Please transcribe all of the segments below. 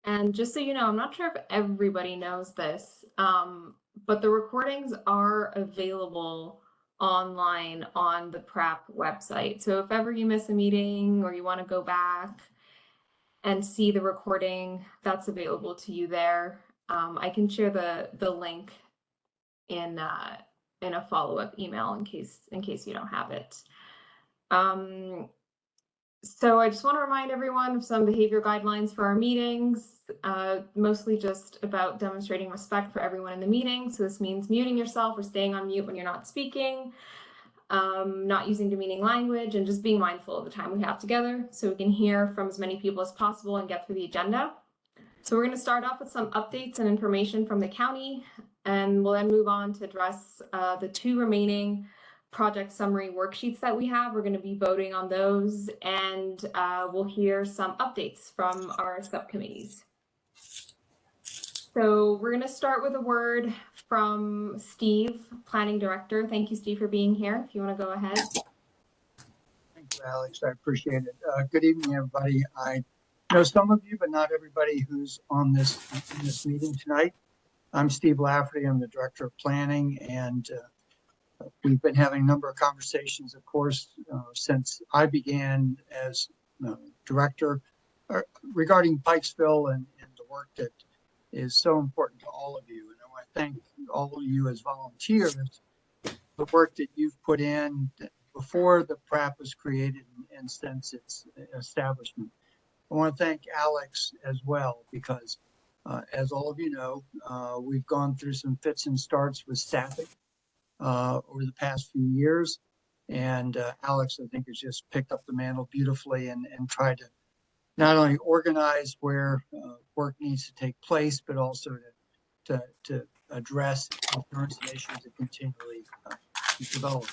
And just so you know, I'm not sure if everybody knows this, but the recordings are available online on the PrEP website. So if ever you miss a meeting or you want to go back and see the recording, that's available to you there. I can share the link in a follow-up email in case you don't have it. So I just want to remind everyone of some behavior guidelines for our meetings, mostly just about demonstrating respect for everyone in the meeting. So this means muting yourself or staying on mute when you're not speaking, not using demeaning language, and just being mindful of the time we have together so we can hear from as many people as possible and get through the agenda. So we're going to start off with some updates and information from the county, and we'll then move on to address the two remaining project summary worksheets that we have. We're going to be voting on those, and we'll hear some updates from our subcommittees. So we're going to start with a word from Steve, Planning Director. Thank you, Steve, for being here. If you want to go ahead. Thank you, Alex. I appreciate it. Good evening, everybody. I know some of you, but not everybody who's on this meeting tonight. I'm Steve Lafferty. I'm the Director of Planning, and we've been having a number of conversations, of course, since I began as director regarding Pikesville and the work that is so important to all of you. And I want to thank all of you as volunteers, the work that you've put in before the PrEP was created and since its establishment. I want to thank Alex as well, because as all of you know, we've gone through some fits and starts with staffing over the past few years. And Alex, I think, has just picked up the mantle beautifully and tried to not only organize where work needs to take place, but also to address concerns and issues that continually develop.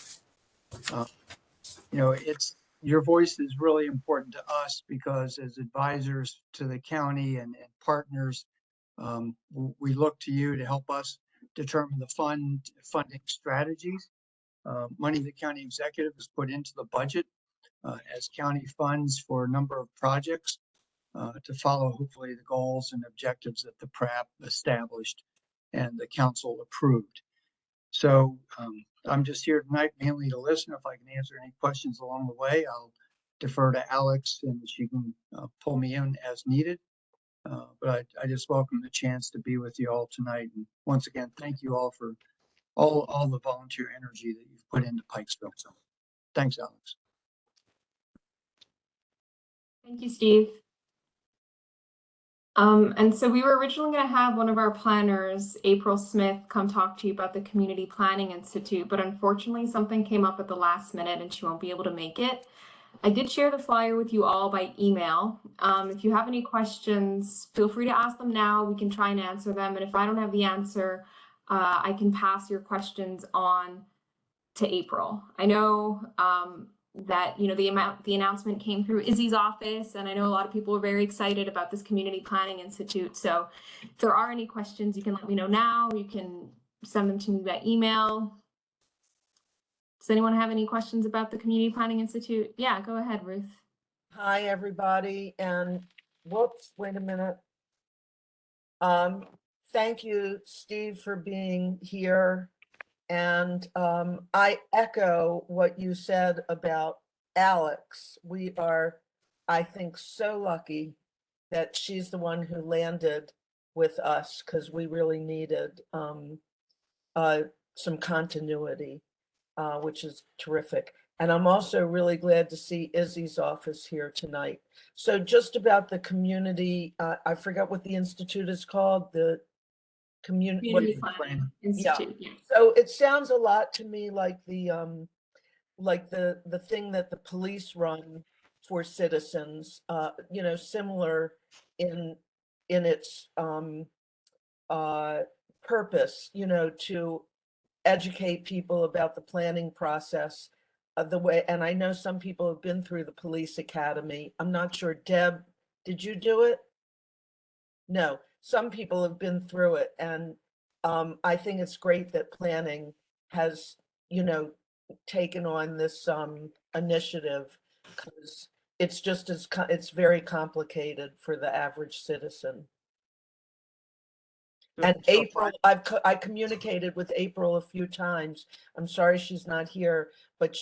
Your voice is really important to us because as advisors to the county and partners, we look to you to help us determine the funding strategies. Money the county executive has put into the budget as county funds for a number of projects to follow hopefully the goals and objectives that the PrEP established and the council approved. So I'm just here tonight mainly to listen. If I can answer any questions along the way, I'll defer to Alex and she can pull me in as needed. But I just welcome the chance to be with you all tonight. And once again, thank you all for all the volunteer energy that you've put into Pikesville. So thanks, Alex. Thank you, Steve. And so we were originally going to have one of our planners, April Smith, come talk to you about the Community Planning Institute, but unfortunately something came up at the last minute and she won't be able to make it. I did share the flyer with you all by email. If you have any questions, feel free to ask them now. We can try and answer them. And if I don't have the answer, I can pass your questions on to April. I know that the announcement came through Izzy's office, and I know a lot of people are very excited about this Community Planning Institute. So if there are any questions, you can let me know now. You can send them to me by email. Does anyone have any questions about the Community Planning Institute? Yeah, go ahead, Ruth. Hi, everybody. And whoops, wait a minute. Thank you, Steve, for being here. And I echo what you said about Alex. We are, I think, so lucky that she's the one who landed with us because we really needed some continuity, which is terrific. And I'm also really glad to see Izzy's office here tonight. So just about the community, I forgot what the institute is called, the Community Planning Institute. Yeah. So it sounds a lot to me like the thing that the police run for citizens, similar in its purpose, to educate people about the planning process of the way. And I know some people have been through the police academy. I'm not sure, Deb, did you do it? No, some people have been through it. And I think it's great that planning has, taken on this initiative because it's just it's very complicated for the average citizen. And So April, I communicated with April a few times. I'm sorry she's not here, but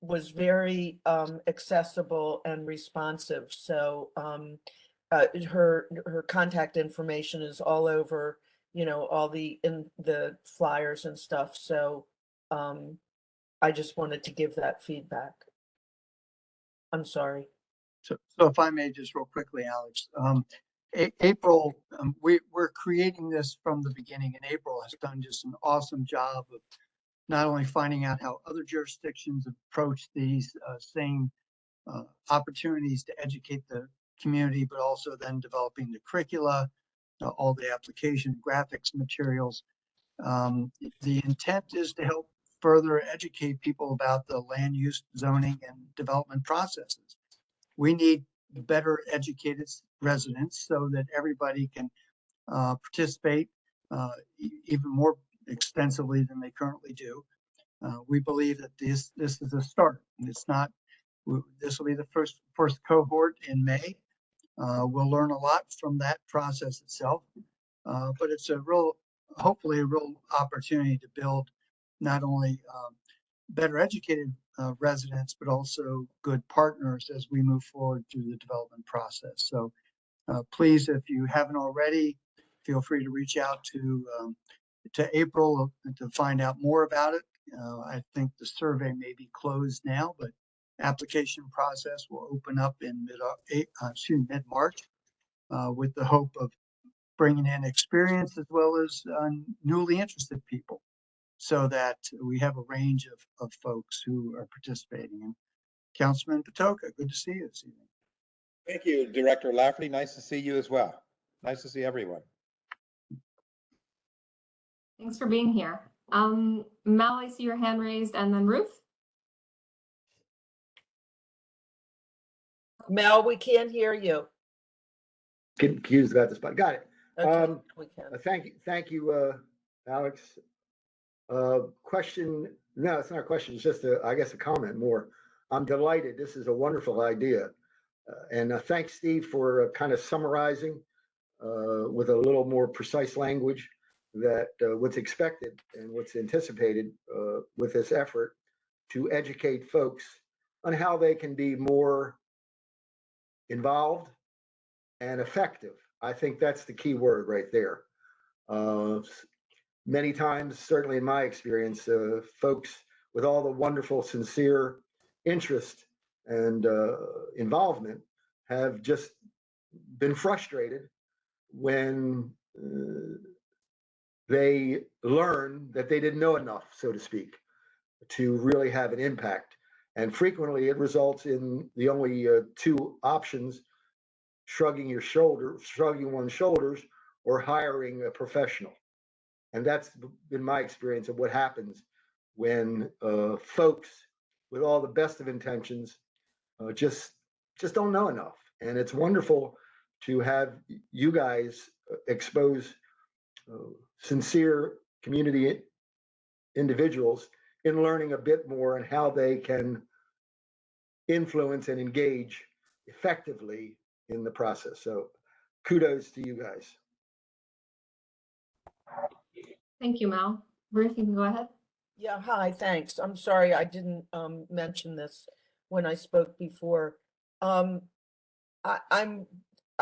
was very accessible and responsive. So her contact information is all over, all in the flyers and stuff. So I just wanted to give that feedback. I'm sorry. So if I may just real quickly, Alex, April, we're creating this from the beginning, and April has done just an awesome job of not only finding out how other jurisdictions approach these same opportunities to educate the community, but also then developing the curricula, all the application graphics materials. The intent is to help further educate people about the land use, zoning, and development processes. We need better educated residents so that everybody can participate even more extensively than they currently do. We believe that this is a start. It's not. This will be the first cohort in May. We'll learn a lot from that process itself, but it's hopefully a real opportunity to build not only better educated residents, but also good partners as we move forward through the development process. So please, if you haven't already, feel free to reach out to April to find out more about it. I think the survey may be closed now, but application process will open up in mid-March with the hope of bringing in experience as well as newly interested people, so that we have a range of folks who are participating. And Councilman Patoka, good to see you this evening. Thank you, Director Lafferty. Nice to see you as well. Nice to see everyone. Thanks for being here. Mal, I see your hand raised, and then Ruth. Mel, we can't hear you. Getting confused about this, but got it. Okay, we can. Thank you, Alex. Question? No, it's not a question. It's just I guess a comment more. I'm delighted. This is a wonderful idea, and thanks, Steve, for kind of summarizing with a little more precise language that what's expected and what's anticipated with this effort to educate folks on how they can be more involved and effective. I think that's the key word right there. Many times, certainly in my experience, folks with all the wonderful, sincere interest and involvement have just been frustrated when they learn that they didn't know enough, so to speak, to really have an impact. And frequently it results in the only two options: shrugging one's shoulders, or hiring a professional. And that's been my experience of what happens when folks with all the best of intentions just don't know enough. And it's wonderful to have you guys expose sincere community individuals in learning a bit more on how they can influence and engage effectively in the process. So kudos to you guys. Thank you, Mal. Ruth, you can go ahead. Yeah, hi, thanks. I'm sorry I didn't mention this when I spoke before. I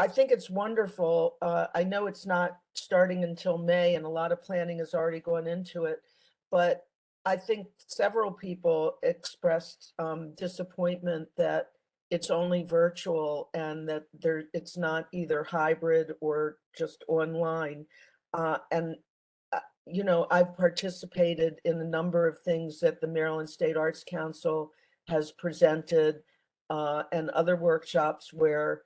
think it's wonderful. I know it's not starting until May, and a lot of planning has already gone into it, but I think several people expressed disappointment that it's only virtual and that it's not either hybrid or just online. And I've participated in a number of things that the Maryland State Arts Council has presented and other workshops where,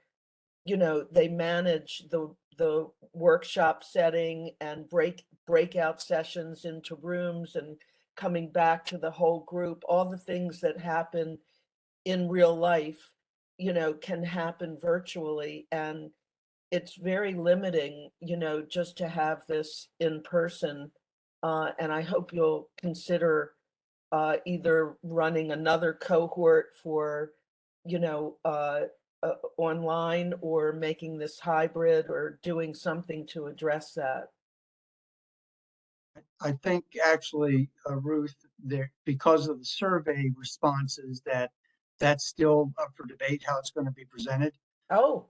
they manage the workshop setting and breakout sessions into rooms and coming back to the whole group. All the things that happen in real life, can happen virtually. And it's very limiting, just to have this in person. And I hope you'll consider either running another cohort for, online, or making this hybrid, or doing something to address that. I think actually, Ruth, there, because of the survey responses, that's still up for debate, how it's going to be presented. Oh,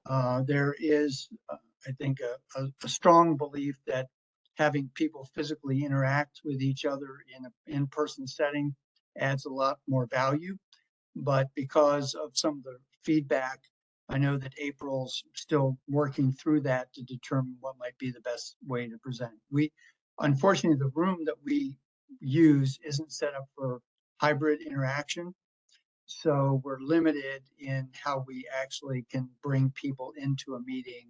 There is, I think, a strong belief that having people physically interact with each other in an in-person setting adds a lot more value. But because of some of the feedback, I know that April's still working through that to determine what might be the best way to present. Unfortunately, the room that we use isn't set up for hybrid interaction. So we're limited in how we actually can bring people into a meeting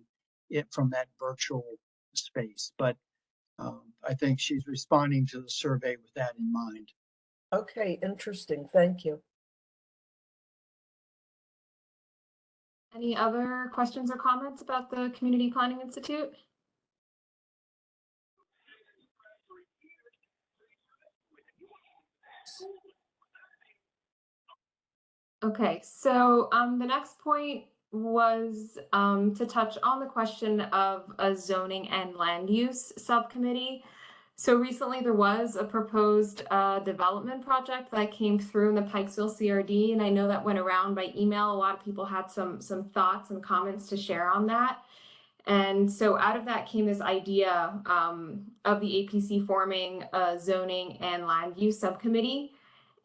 from that virtual space. But I think she's responding to the survey with that in mind. okay, interesting. Thank you. Any other questions or comments about the Community Planning Institute? Okay, so the next point was to touch on the question of a zoning and land use subcommittee. So recently there was a proposed development project that came through in the Pikesville CRD, and I know that went around by email. A lot of people had some thoughts and comments to share on that. And so out of that came this idea of the APC forming a zoning and land use subcommittee.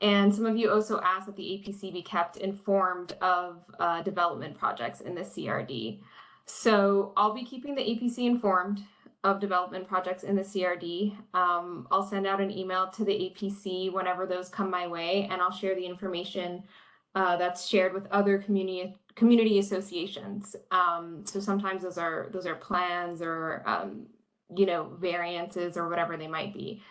And some of you also asked that the APC be kept informed of development projects in the CRD. So I'll be keeping the APC informed of development projects in the CRD. I'll send out an email to the APC whenever those come my way, and I'll share the information that's shared with other community associations. So sometimes those are plans or variances or whatever they might be.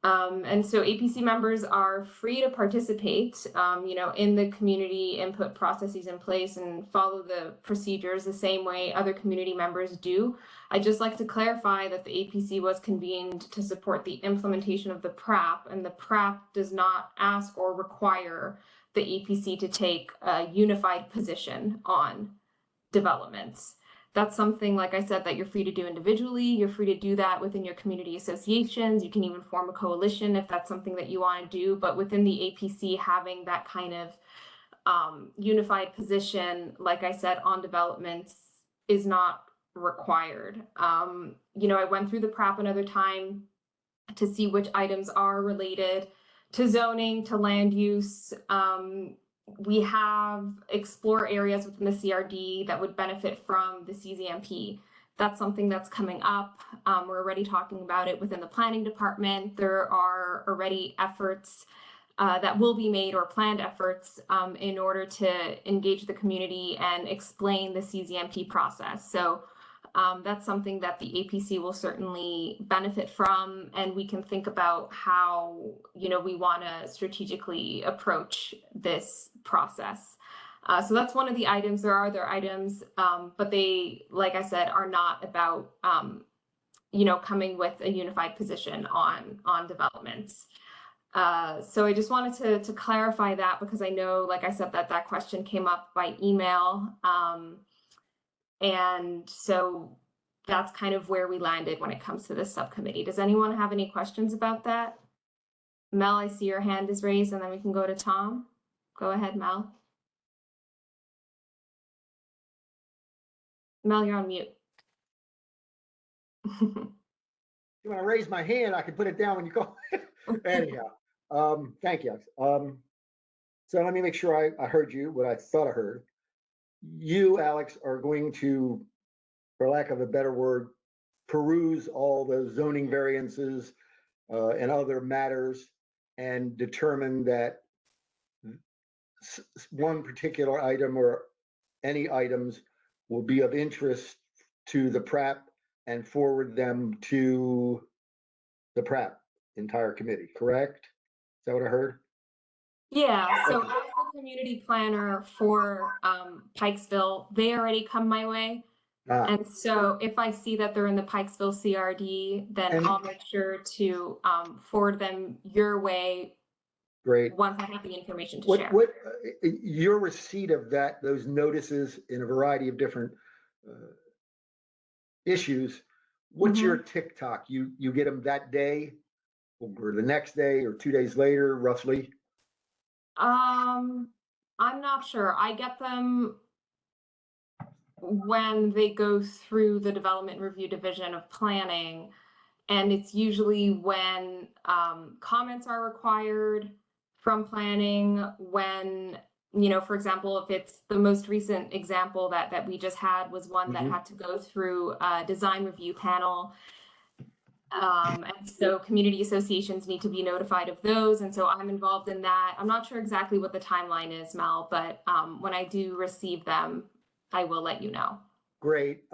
And so APC members are free to participate, in the community input processes in place and follow the procedures the same way other community members do. I'd just like to clarify that the APC was convened to support the implementation of the PRAP, and the PRAP does not ask or require the APC to take a unified position on developments. That's something, like I said, that you're free to do individually. You're free to do that within your community associations. You can even form a coalition if that's something that you want to do. But within the APC, having that kind of unified position, like I said, on developments is not required. I went through the PRAP another time to see which items are related to zoning, to land use. We have explore areas within the CRD that would benefit from the CZMP. That's something that's coming up. We're already talking about it within the planning department. There are already efforts that will be made, or planned efforts, in order to engage the community and explain the CZMP process. So that's something that the APC will certainly benefit from, and we can think about how we want to strategically approach this process. So that's one of the items. There are other items, but they, like I said, are not about coming with a unified position on developments. So I just wanted to clarify that, because I know, like I said, that question came up by email. And so that's kind of where we landed when it comes to this subcommittee. Does anyone have any questions about that? Mel, I see your hand is raised, and then we can go to Tom. Go ahead, Mel. Mel, you're on mute. When I raise my hand, I can put it down when you call. Anyhow, thank you. So let me make sure I heard you, what I thought I heard. You, Alex, are going to, for lack of a better word, peruse all the zoning variances and other matters and determine that one particular item or any items will be of interest to the PRAP and forward them to the PRAP entire committee, correct? Is that what I heard? Yeah, so as the community planner for Pikesville, they already come my way. Ah, And so if I see that they're in the Pikesville CRD, then And- I'll make sure to forward them your way great. once I have the information to What, share. your receipt of those notices in a variety of different issues, what's your TikTok? You get them that day or the next day or 2 days later, roughly? I'm not sure. I get them when they go through the development review division of planning, and it's usually when comments are required from planning, when, for example, if it's the most recent example that we just had was one that Mhm. had to go through a design review panel. And so community associations need to be notified of those. And so I'm involved in that. I'm not sure exactly what the timeline is, Mel, but when I do receive them, I will let you know. Great.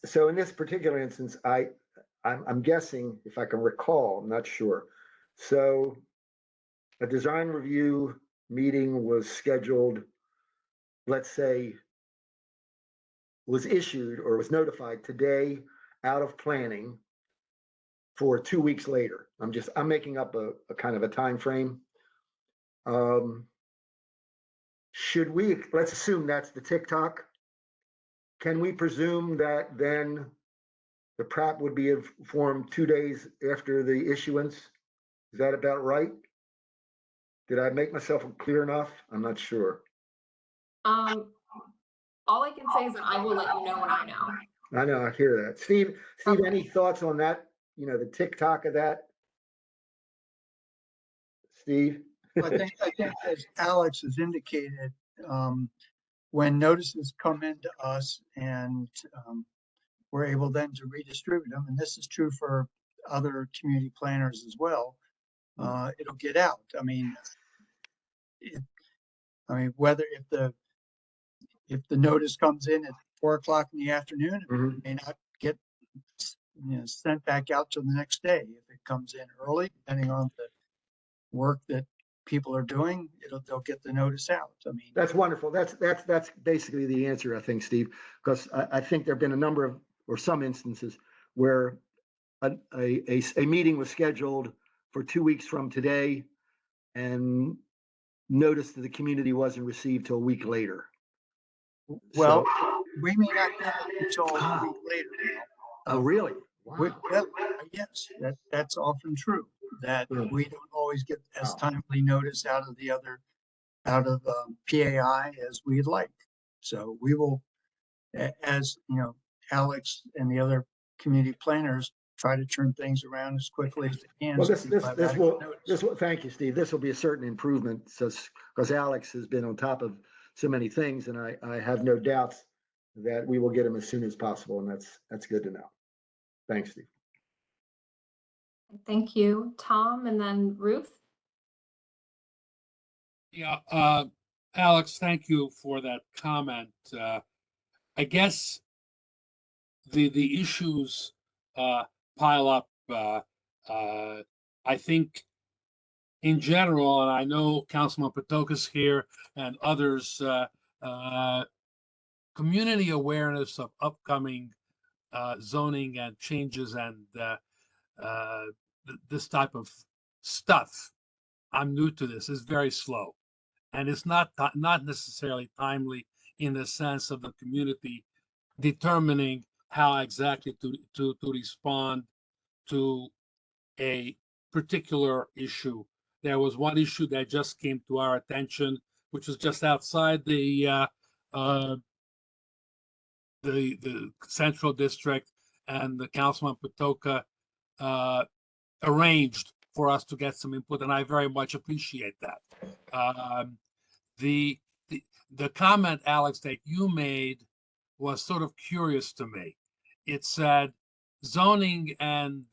So in this particular instance, I'm guessing, if I can recall, I'm not sure. So a design review meeting was scheduled, let's say, was issued or was notified today out of planning for 2 weeks later. I'm making up a kind of a time frame. Should we, let's assume that's the TikTok. Can we presume that then the PrAP would be informed 2 days after the issuance? Is that about right? Did I make myself clear enough? I'm not sure. All I can say is that I will let you know when I know. I know, I hear that. Steve, Okay. any thoughts on that? The TikTok of that? Steve? I think as Alex has indicated, when notices come into us and we're able then to redistribute them, and this is true for other community planners as well, it'll get out. I mean, whether if the notice comes in at 4 o'clock in the afternoon, Mhm. it may not get sent back out till the next day. If it comes in early, depending on the work that people are doing, they'll get the notice out. I mean, That's wonderful. That's basically the answer, I think, Steve, because I think there've been a number of, or some instances where a meeting was scheduled for 2 weeks from today, and notice to the community wasn't received till a week later. well, So- we may not get it until a week later. Oh, really? Well, yes, that's often true, that Hmm. we don't always get as Wow. timely notice out of PAI as we'd like. So we will, as Alex and the other community planners try to turn things around as quickly as they can. Well, so this people have adequate notice. will, thank you, Steve. This will be a certain improvement, because Alex has been on top of so many things, and I have no doubts that we will get him as soon as possible, and that's good to know. Thanks, Steve. Thank you, Tom, and then Ruth. Yeah, Alex, thank you for that comment. I guess the issues pile up. I think in general, and I know Councilman Patokas here and others, community awareness of upcoming zoning and changes and this type of stuff. I'm new to this. Is very slow, and it's not necessarily timely in the sense of the community determining how exactly to respond to a particular issue. There was one issue that just came to our attention, which was just outside the central district, and the Councilman Patoka arranged for us to get some input, and I very much appreciate that. The, the comment, Alex, that you made was sort of curious to me. It said zoning and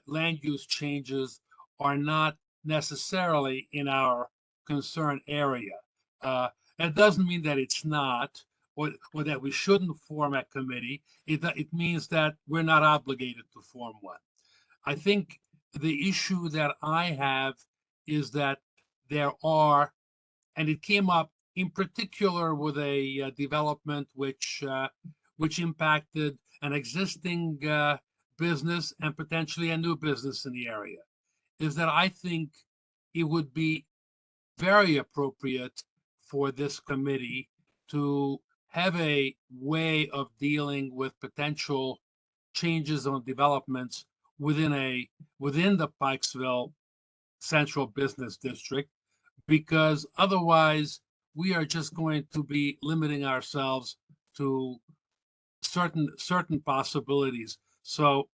land use changes are not necessarily in our concern area. That doesn't mean that it's not, or that we shouldn't form a committee. It means that we're not obligated to form one. I think the issue that I have is that there are, and it came up in particular with a development which impacted an existing business and potentially a new business in the area, is that I think it would be very appropriate for this committee to have a way of dealing with potential changes or developments within the Pikesville Central Business District, because otherwise we are just going to be limiting ourselves to certain possibilities. So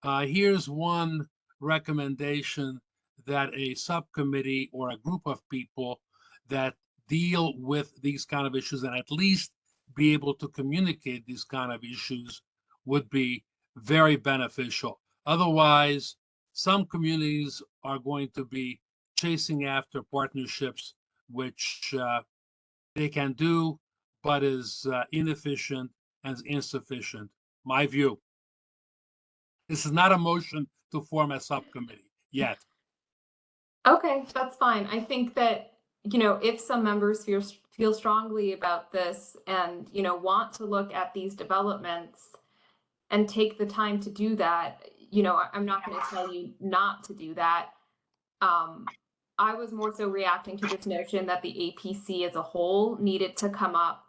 here's one recommendation, that a subcommittee or a group of people that deal with these kind of issues and at least be able to communicate these kind of issues would be very beneficial. Otherwise, some communities are going to be chasing after partnerships, which they can do, but is inefficient and insufficient. My view. This is not a motion to form a subcommittee yet. Okay, that's fine. I think that, if some members feel strongly about this and, want to look at these developments and take the time to do that, I'm not going to tell you not to do that. I was more so reacting to this notion that the APC as a whole needed to come up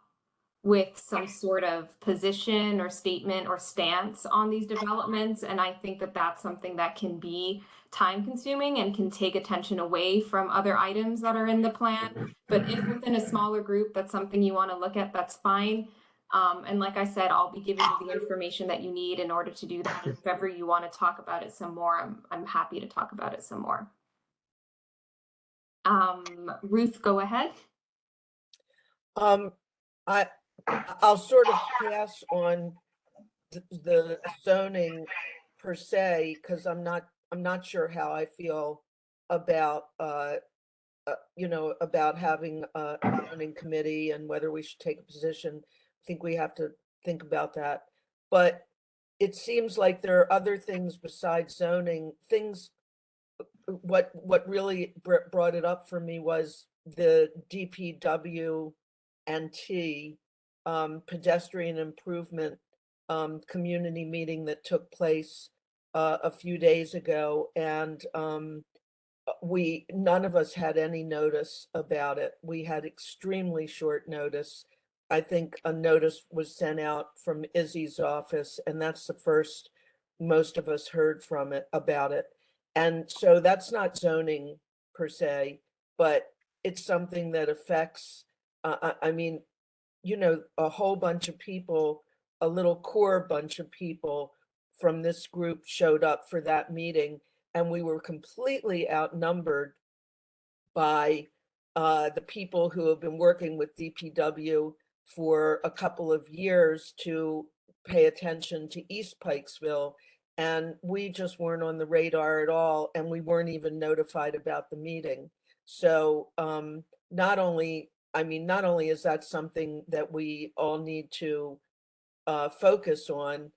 with some sort of position or statement or stance on these developments. And I think that that's something that can be time consuming and can take attention away from other items that are in the plan. But if within a smaller group, that's something you want to look at, that's fine. And like I said, I'll be giving you the information that you need in order to do that. If ever you want to talk about it some more, I'm happy to talk about it some more. Ruth, go ahead. I'll sort of pass on the zoning per se, because I'm not sure how I feel about about having a zoning committee and whether we should take a position. I think we have to think about that. But it seems like there are other things besides zoning, things. What really brought it up for me was the DPW and pedestrian improvement community meeting that took place a few days ago, and none of us had any notice about it. We had extremely short notice. I think a notice was sent out from Izzy's office, and that's the first most of us heard from it about it. And so that's not zoning per se, but it's something that affects, I mean, a whole bunch of people, a little core bunch of people from this group showed up for that meeting, and we were completely outnumbered by the people who have been working with DPW for a couple of years to pay attention to East Pikesville. And we just weren't on the radar at all, and we weren't even notified about the meeting. So not only is that something that we all need to focus on,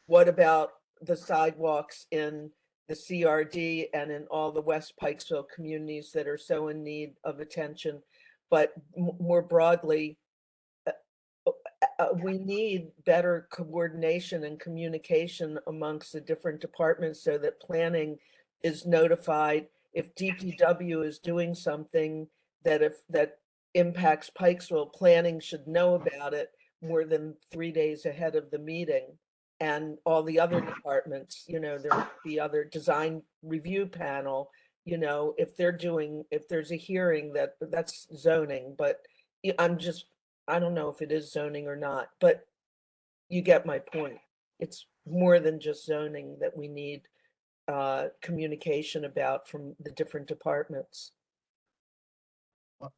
what about the sidewalks in the CRD and in all the West Pikesville communities that are so in need of attention? But more broadly, we need better coordination and communication amongst the different departments so that planning is notified if DPW is doing something that impacts Pikesville. Planning should know about it more than 3 days ahead of the meeting. And all the other departments, there might be other design review panel, if there's a hearing that's zoning, but I don't know if it is zoning or not, but you get my point. It's more than just zoning that we need communication about from the different departments.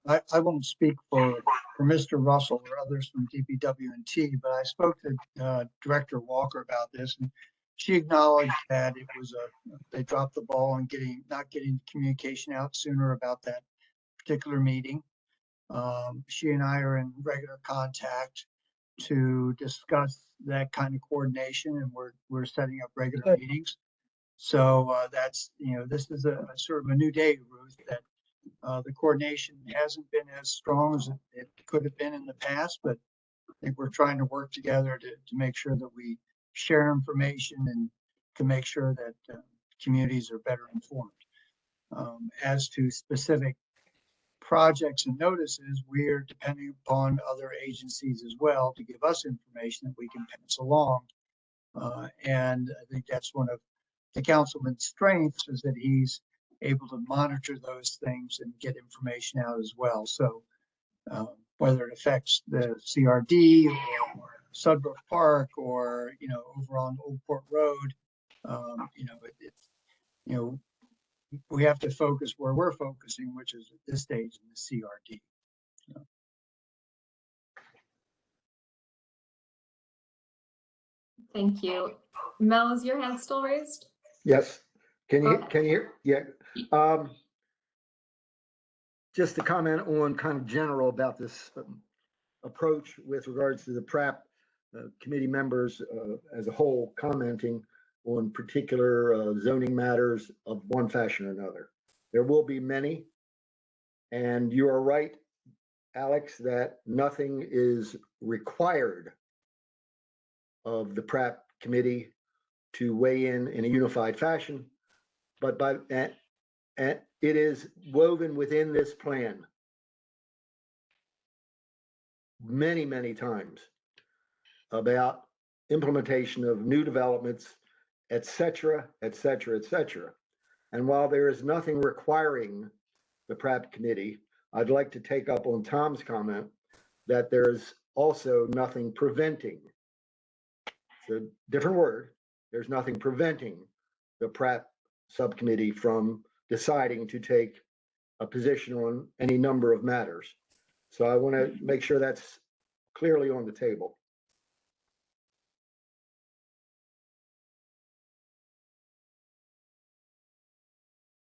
I won't speak for Mr. Russell or others from DPW&T, but I spoke to Director Walker about this, and she acknowledged that it was they dropped the ball on not getting communication out sooner about that particular meeting. She and I are in regular contact to discuss that kind of coordination, and we're setting up regular meetings. So that's, this is a sort of a new day, Ruth, that the coordination hasn't been as strong as it could have been in the past, but I think we're trying to work together to make sure that we share information and to make sure that communities are better informed. As to specific projects and notices, we're depending upon other agencies as well to give us information that we can pass along And I think that's one of the councilman's strengths, is that he's able to monitor those things and get information out as well. So whether it affects the CRD or Sudbrook Park or, over on Old Port Road, we have to focus where we're focusing, which is at this stage in the CRD. Thank you. Mel, is your hand still raised? Yes. Can you, Okay. can you hear? Yeah. Just to comment on kind of general about this approach with regards to the PrAP committee members as a whole commenting on particular zoning matters of one fashion or another. There will be many, and you are right, Alex, that nothing is required of the PrAP committee to weigh in a unified fashion, but it is woven within this plan many, many times about implementation of new developments, et cetera, et cetera, et cetera. And while there is nothing requiring the PrAP committee, I'd like to take up on Tom's comment that there's also nothing preventing. It's a different word. There's nothing preventing the PrAP subcommittee from deciding to take a position on any number of matters. So I want to make sure that's clearly on the table.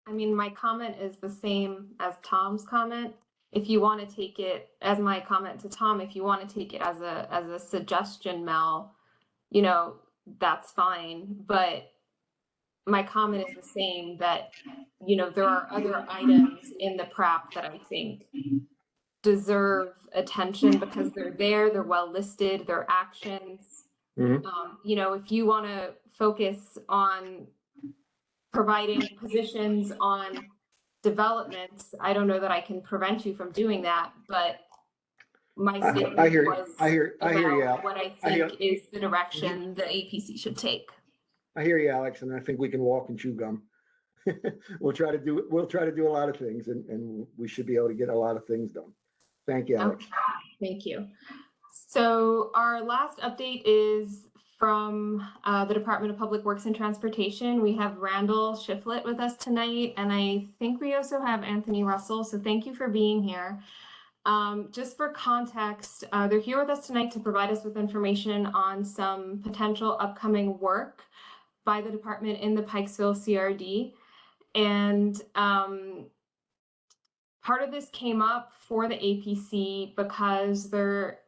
I mean, my comment is the same as Tom's comment. If you want to take it as my comment to Tom, if you want to take it as a suggestion, Mel, that's fine. But my comment is the same, that, there are other items in the PrAP that I think deserve attention because they're well listed, they're actions. Mhm. If you want to focus on providing positions on developments, I don't know that I can prevent you from doing that, but my statement I hear you. was I hear you, about Al. what I I hear- think is the direction the APC should take. I hear you, Alex, and I think we can walk and chew gum. We'll try to do a lot of things, and we should be able to get a lot of things done. Thank you, Alex. Okay, thank you. So our last update is from the Department of Public Works and Transportation. We have Randall Shiflett with us tonight, and I think we also have Anthony Russell. So thank you for being here. Just for context, they're here with us tonight to provide us with information on some potential upcoming work by the department in the Pikesville CRD. And part of this came up for the APC because there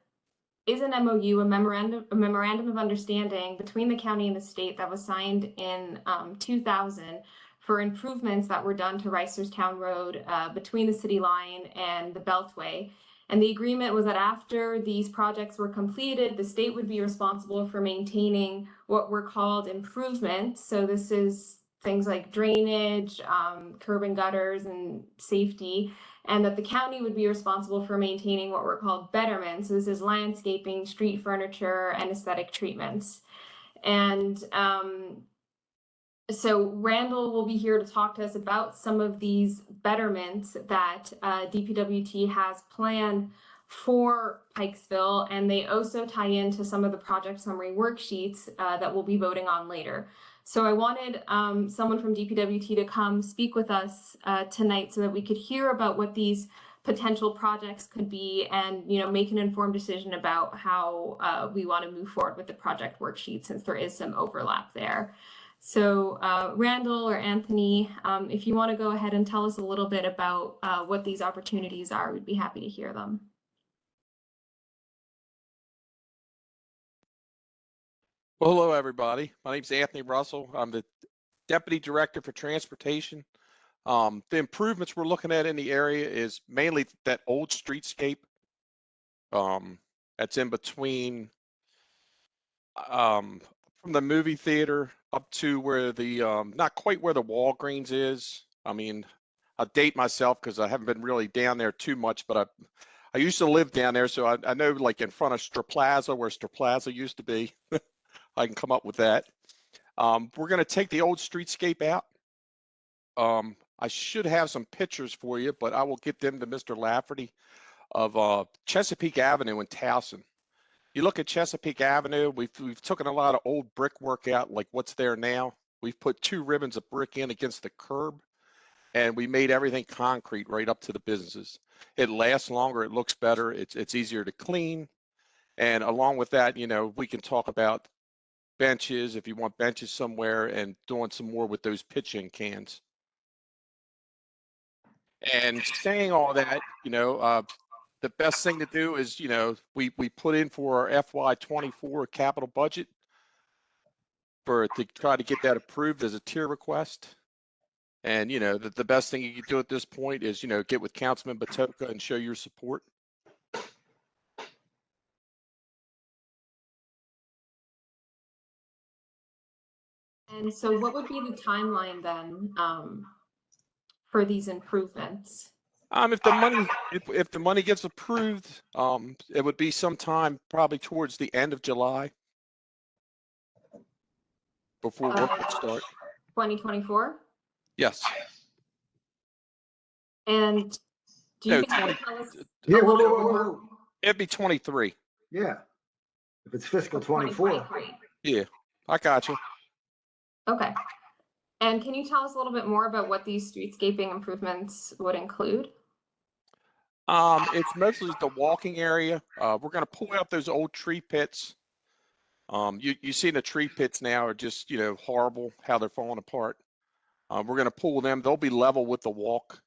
is an MOU, a memorandum of understanding between the county and the state that was signed in 2000 for improvements that were done to Reisterstown Road between the city line and the Beltway. And the agreement was that after these projects were completed, the state would be responsible for maintaining what were called improvements. So this is things like drainage, curb and gutters, and safety, and that the county would be responsible for maintaining what were called betterments. So this is landscaping, street furniture, and aesthetic treatments. And so Randall will be here to talk to us about some of these betterments that DPWT has planned for Pikesville, and they also tie into some of the project summary worksheets that we'll be voting on later. So I wanted someone from DPWT to come speak with us tonight so that we could hear about what these potential projects could be and, make an informed decision about how we want to move forward with the project worksheet, since there is some overlap there. So Randall or Anthony, if you want to go ahead and tell us a little bit about what these opportunities are, we'd be happy to hear them. Well, hello, everybody. My name is Anthony Russell. I'm the Deputy Director for Transportation. The improvements we're looking at in the area is mainly that old streetscape that's in between from the movie theater up to where the not quite where the Walgreens is. I mean, I date myself because I haven't been really down there too much, but I used to live down there, so I know, like in front of Stra Plaza, where Stra Plaza used to be. I can come up with that. We're going to take the old streetscape out. I should have some pictures for you, but I will get them to Mr. Lafferty of Chesapeake Avenue in Towson. You look at Chesapeake Avenue, we've taken a lot of old brickwork out, like what's there now. We've put 2 ribbons of brick in against the curb, and we made everything concrete right up to the businesses. It lasts longer, it looks better, it's easier to clean. And along with that, you know, we can talk about benches, if you want benches somewhere, and doing some more with those pitching cans. And saying all that, you know, the best thing to do is, you know, we put in for our FY24 capital budget to try to get that approved as a tier request. And, you know, the best thing you can do at this point is, you know, get with Councilman Batoka and show your support. And so what would be the timeline then for these improvements? If the money gets approved, it would be sometime probably towards the end of July before work would start. 2024? Yes. And do you No, think you could tell us Yeah, a whoa, little whoa, bit whoa, more? whoa. It'd be 23. Yeah. If it's fiscal for 24. 2023? Yeah, I got you. Okay. And can you tell us a little bit more about what these streetscaping improvements would include? It's mostly the walking area. We're going to pull out those old tree pits. You see the tree pits now are just, you know, horrible how they're falling apart. We're going to pull them. They'll be level with the walk.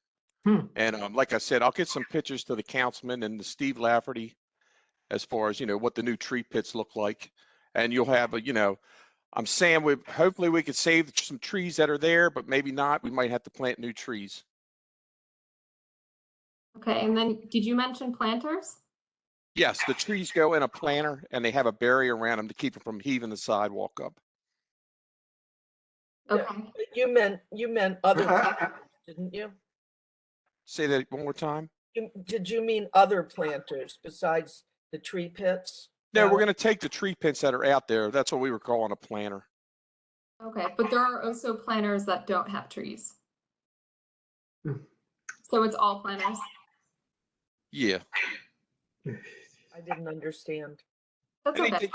And like I said, I'll get some pictures to the councilman and the Steve Lafferty as far as, you know, what the new tree pits look like. And you'll have a, you know, I'm saying hopefully we could save some trees that are there, but maybe not. We might have to plant new trees. Okay, and then did you mention planters? Yes, the trees go in a planter and they have a barrier around them to keep them from heaving the sidewalk up. No, Okay. but you meant other planters, didn't you? Say that one more time. Did you mean other planters besides the tree pits? No, we're Alex? going to take the tree pits that are out there. That's what we were calling a planter. Okay, but there are also planters that don't have trees. Hmm. So it's all planters? Yeah. I didn't understand. That's okay. Anything-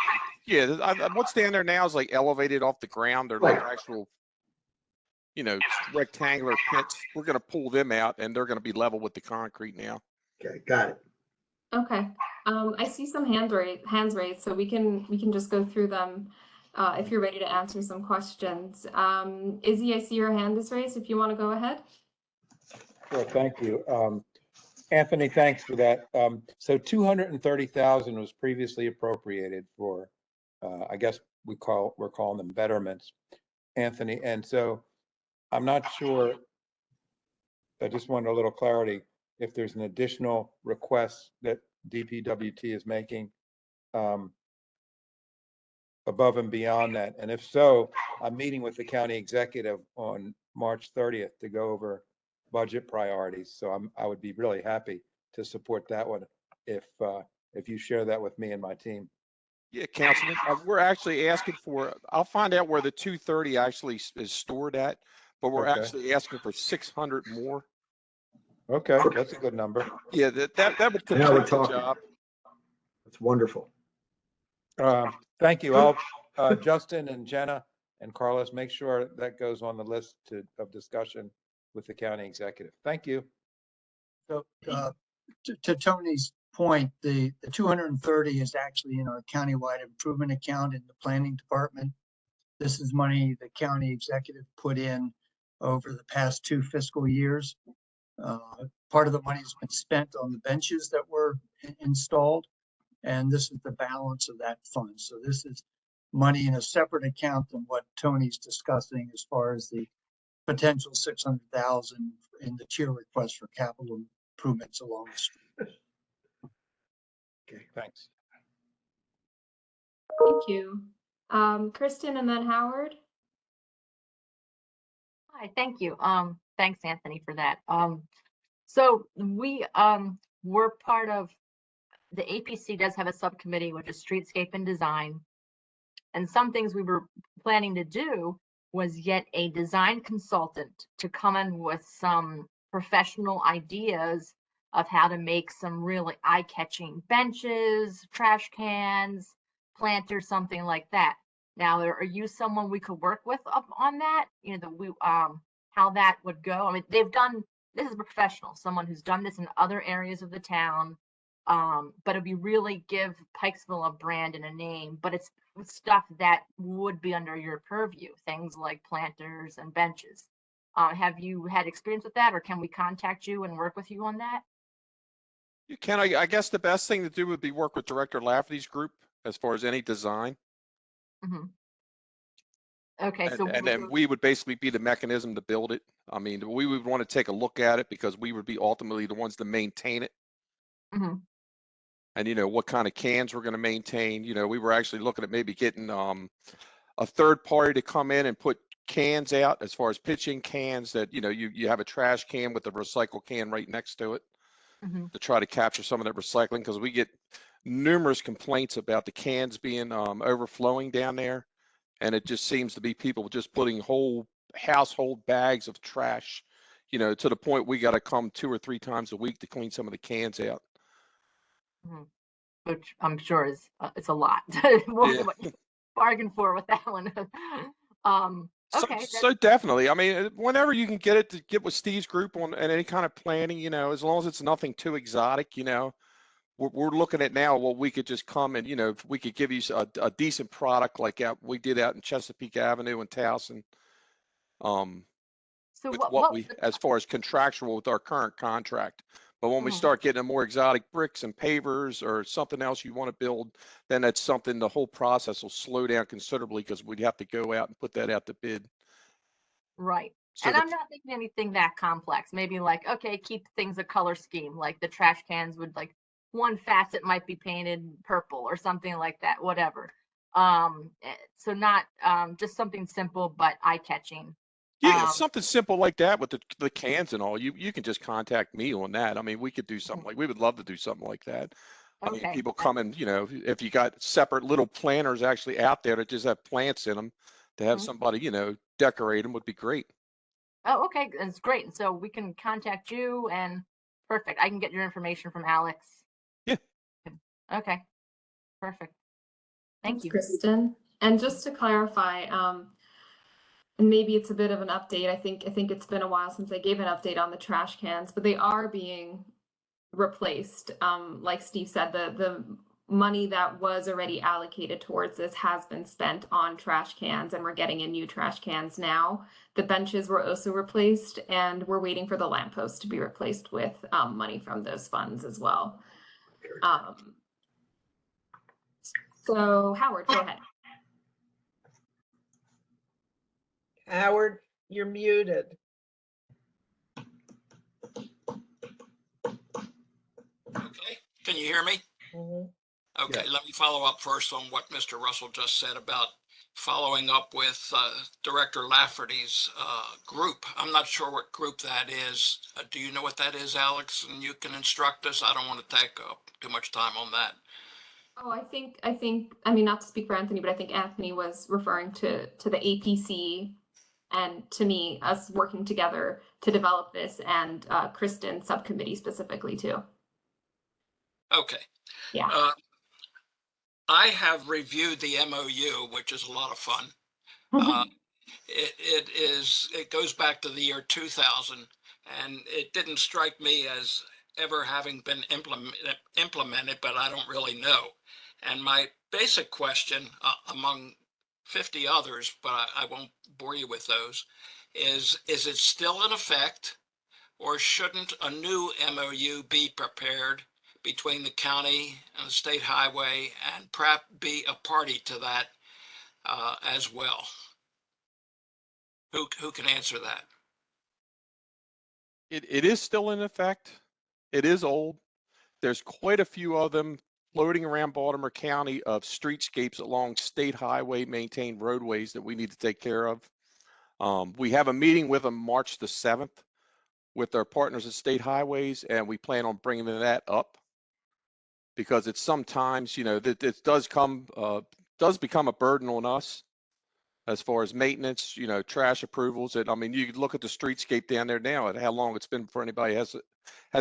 Yeah, what's down there now is like elevated off the ground. They're like actual, you know, rectangular pits. We're going to pull them out and they're going to be level with the concrete now. Okay, got it. Okay. I see some hands raised, so we can just go through them if you're ready to answer some questions. Izzy, I see your hand is raised. If you want to go ahead. Sure, thank you. Anthony, thanks for that. So 230,000 was previously appropriated for, I guess we're calling them betterments, Anthony. And so I'm not sure, I just wanted a little clarity if there's an additional request that DPWT is making above and beyond that. And if so, I'm meeting with the county executive on March 30th to go over budget priorities. So I would be really happy to support that one if you share that with me and my team. Yeah, Councilman, we're actually asking for, I'll find out where the 230 actually is stored at, but we're Okay. actually asking for 600 more. Okay, that's a good number. Yeah, that would Now we're complete the talking. job. That's wonderful. Thank you. Justin and Jenna and Carlos, make sure that goes on the list of discussion with the county executive. Thank you. So to Tony's point, the 230 is actually in our countywide improvement account in the planning department. This is money the county executive put in over the past 2 fiscal years. Part of the money has been spent on the benches that were installed, and this is the balance of that fund. So this is money in a separate account than what Tony's discussing as far as the potential 600,000 in the tier request for capital improvements along the street. Okay, Thanks. Thank you. Kristen and then Howard. Hi, thank you. Thanks, Anthony, for that. So we're part of, the APC does have a subcommittee, which is streetscape and design. And some things we were planning to do was get a design consultant to come in with some professional ideas of how to make some really eye-catching benches, trash cans, planters, something like that. Now, are you someone we could work with up on that? You know, how that would go? I mean, this is professional, someone who's done this in other areas of the town. But it'd be really give Pikesville a brand and a name, but it's stuff that would be under your purview, things like planters and benches. Have you had experience with that, or can we contact you and work with you on that? You can, I guess the best thing to do would be work with Director Lafferty's group as far as any design. Mm-hmm. Okay, And, so and then we would basically be the mechanism to build it. I mean, we would want to take a look at it because we would be ultimately the ones to maintain it. Mm-hmm. And, you know, what kind of cans we're going to maintain. You know, we were actually looking at maybe getting a third party to come in and put cans out as far as pitching cans that, you know, you have a trash can with a recycle can right next to it Mm-hmm. to try to capture some of that recycling, because we get numerous complaints about the cans being overflowing down there. And it just seems to be people just putting whole household bags of trash, you know, to the point we got to come 2 or 3 times a week to clean some of the cans out. Mm-hmm. Which I'm sure is it's a lot. Yeah. What you bargained for with that one. Okay. So definitely. I mean, whenever you can get it to get with Steve's group on and any kind of planning, you know, as long as it's nothing too exotic, you know, we're looking at now, well, we could just come and, you know, if we could give you a decent product like we did out in Chesapeake Avenue and Towson, So with what what was we, as far as contractual with our current contract. But when we Mhm. start getting more exotic bricks and pavers or something else you want to build, then that's something, the whole process will slow down considerably because we'd have to go out and put that out to bid. Right. So And I'm not thinking anything that complex. Maybe like, okay, keep things a color scheme, like the trash cans would like one facet might be painted purple or something like that, whatever. So not just something simple but eye-catching. yeah, something simple like that with the cans and all, you can just contact me on that. I mean, we could do something we would love to do something like that. I mean, Okay. people come and, you know, if you got separate little planters actually out there that just have plants in them, to have Mhm. somebody, you know, decorate them would be great. Oh, okay, that's great. And so we can contact you and perfect. I can get your information from Alex. Yeah. Okay, perfect. Thank Thanks, you. Kristen. And just to clarify, and maybe it's a bit of an update. I think it's been a while since I gave an update on the trash cans, but they are being replaced. Like Steve said, the money that was already allocated towards this has been spent on trash cans, and we're getting in new trash cans now. The benches were also replaced, and we're waiting for the lampposts to be replaced with money from those funds as well. So Howard, go ahead. Howard, you're muted. Okay, can you hear me? Mhm. Okay, Yes. let me follow up first on what Mr. Russell just said about following up with Director Lafferty's group. I'm not sure what group that is. Do you know what that is, Alex? And you can instruct us. I don't want to take up too much time on that. Oh, I mean, not to speak for Anthony, but I think Anthony was referring to the APC and to me, us working together to develop this, and Kristen subcommittee specifically too. Okay. Yeah. I have reviewed the MOU, which is a lot of fun. It goes back to the year 2000, and it didn't strike me as ever having been implemented, but I don't really know. And my basic question, among 50 others, but I won't bore you with those, is it still in effect, or shouldn't a new MOU be prepared between the county and the state highway, and perhaps be a party to that as well? Who can answer that? It is still in effect. It is old. There's quite a few of them floating around Baltimore County of streetscapes along state highway maintained roadways that we need to take care of. We have a meeting with them March the 7th with our partners at State Highways, and we plan on bringing that up because it's sometimes, you know, that it does come does become a burden on us as far as maintenance, you know, trash approvals. And I mean, you could look at the streetscape down there now and how long it's been before anybody has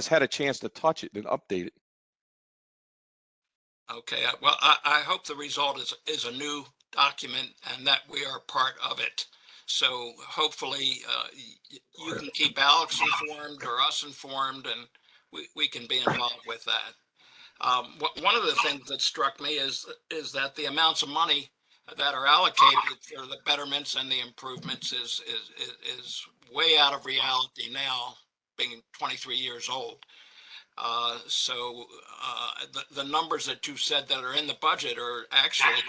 had a chance to touch it and update it. Okay, well, I hope the result is a new document and that we are part of it. So hopefully you can keep Alex informed or us informed, and we can be involved with that. One of the things that struck me is that the amounts of money that are allocated for the betterments and the improvements is way out of reality now, being 23 years old. So the numbers that you said that are in the budget are actually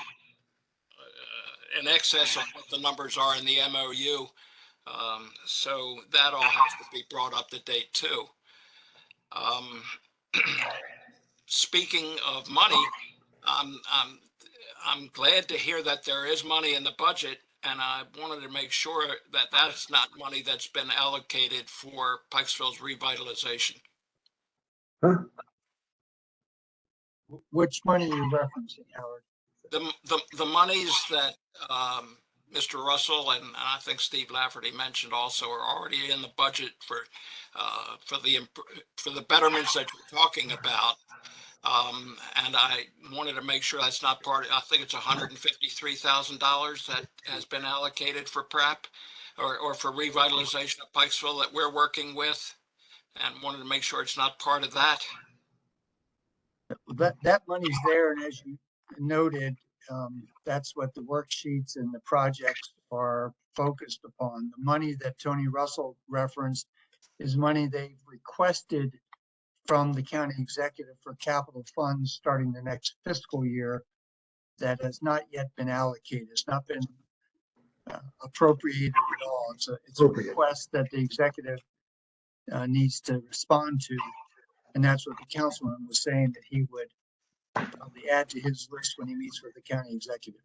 in excess of what the numbers are in the MOU. So that all has to be brought up to date too. Speaking of money, I'm glad to hear that there is money in the budget, and I wanted to make sure that that's not money that's been allocated for Pikesville's revitalization. Huh? Which money are you referencing, Howard? The monies that Mr. Russell and I think Steve Lafferty mentioned also are already in the budget for the betterments that you're talking about. And I wanted to make sure that's not part of, I think it's $153,000 that has been allocated for PrEP or for revitalization of Pikesville that we're working with, and wanted to make sure it's not part of that. That money's there, and as you noted, that's what the worksheets and the projects are focused upon. The money that Tony Russell referenced is money they've requested from the county executive for capital funds starting the next fiscal year that has not yet been allocated. It's not been appropriated at all. It's a request that the executive needs to respond to. And that's what the councilman was saying that he would probably add to his list when he meets with the county executive.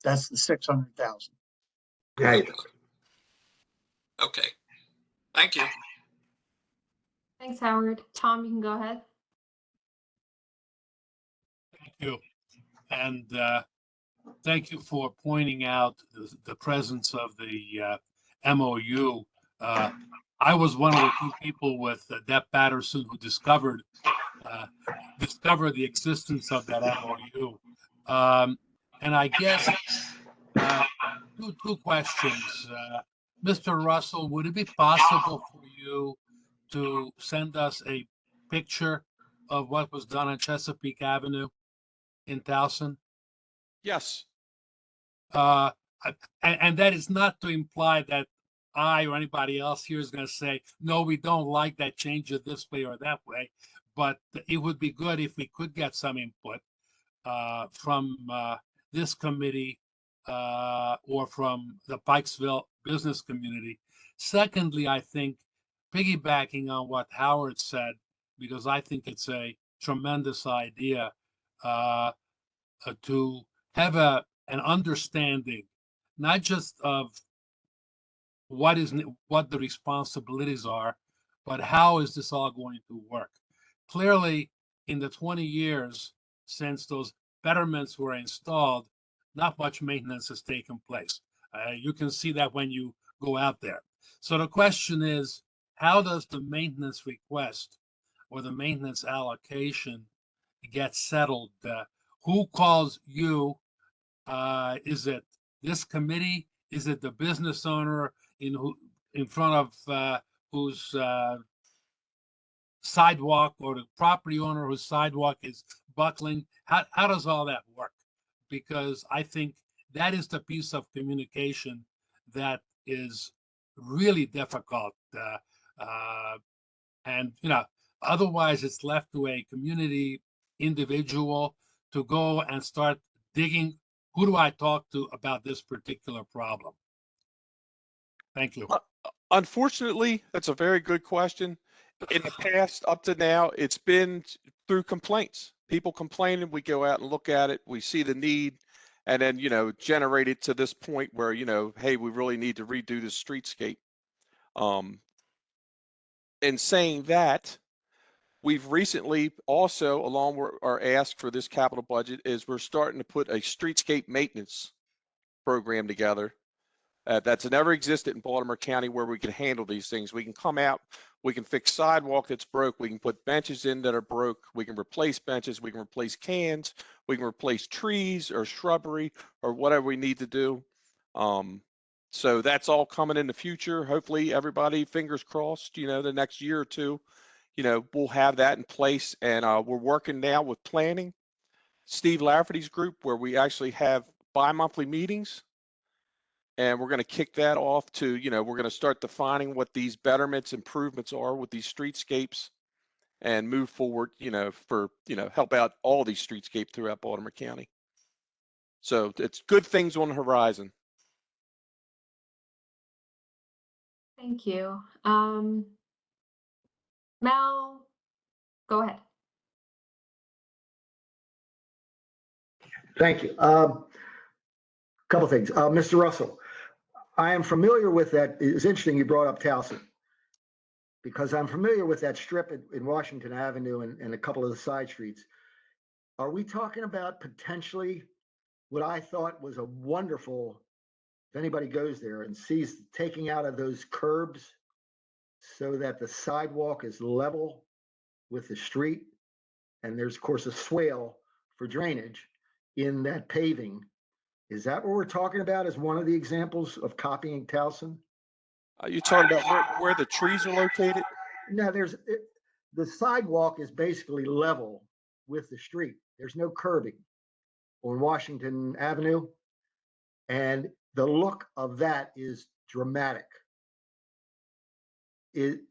That's the 600,000. Right. Okay, thank you. Thanks, Howard. Tom, you can go ahead. Thank you. And thank you for pointing out the presence of the MOU. I was one of the few people with Deb Patterson who discovered the existence of that MOU. And I guess two questions. Mr. Russell, would it be possible for you to send us a picture of what was done on Chesapeake Avenue in Towson? Yes. And that is not to imply that I or anybody else here is going to say, no, we don't like that, change it this way or that way. But it would be good if we could get some input from this committee or from the Pikesville business community. Secondly, I think piggybacking on what Howard said, because I think it's a tremendous idea to have an understanding, not just of what the responsibilities are, but how is this all going to work? Clearly, in the 20 years since those betterments were installed, not much maintenance has taken place. You can see that when you go out there. So the question is, how does the maintenance request or the maintenance allocation get settled? Who calls you? Is it this committee? Is it the business owner in front of whose sidewalk, or the property owner whose sidewalk is buckling? How does all that work? Because I think that is the piece of communication that is really difficult. And, otherwise it's left to a community individual to go and start digging. Who do I talk to about this particular problem? Thank you. Unfortunately, that's a very good question. In the past, up to now, it's been through complaints. People complaining, we go out and look at it, we see the need, and then, generate it to this point where, hey, we really need to redo the streetscape. In saying that, We've recently also, along with our ask for this capital budget, is we're starting to put a streetscape maintenance program together. That's never existed in Baltimore County where we can handle these things. We can come out, we can fix sidewalk that's broke, we can put benches in that are broke, we can replace benches, we can replace cans, we can replace trees or shrubbery or whatever we need to do. So that's all coming in the future. Hopefully everybody, fingers crossed, you know, the next year or two, you know, we'll have that in place. And we're working now with planning, Steve Lafferty's group, where we actually have bi-monthly meetings. And we're going to kick that off to, you know, we're going to start defining what these betterments, improvements are with these streetscapes and move forward, you know, for, you know, help out all these streetscapes throughout Baltimore County. So it's good things on the horizon. Thank you. Mel, go ahead. Thank you. Couple things. Mr. Russell, I am familiar with that. It's interesting you brought up Towson because I'm familiar with that strip in Washington Avenue and a couple of the side streets. Are we talking about potentially what I thought was a wonderful, if anybody goes there and sees taking out of those curbs so that the sidewalk is level with the street, and there's of course a swale for drainage in that paving. Is that what we're talking about as one of the examples of copying Towson? You're talking about where the trees are located? No, the sidewalk is basically level with the street. There's no curbing on Washington Avenue. And the look of that is dramatic.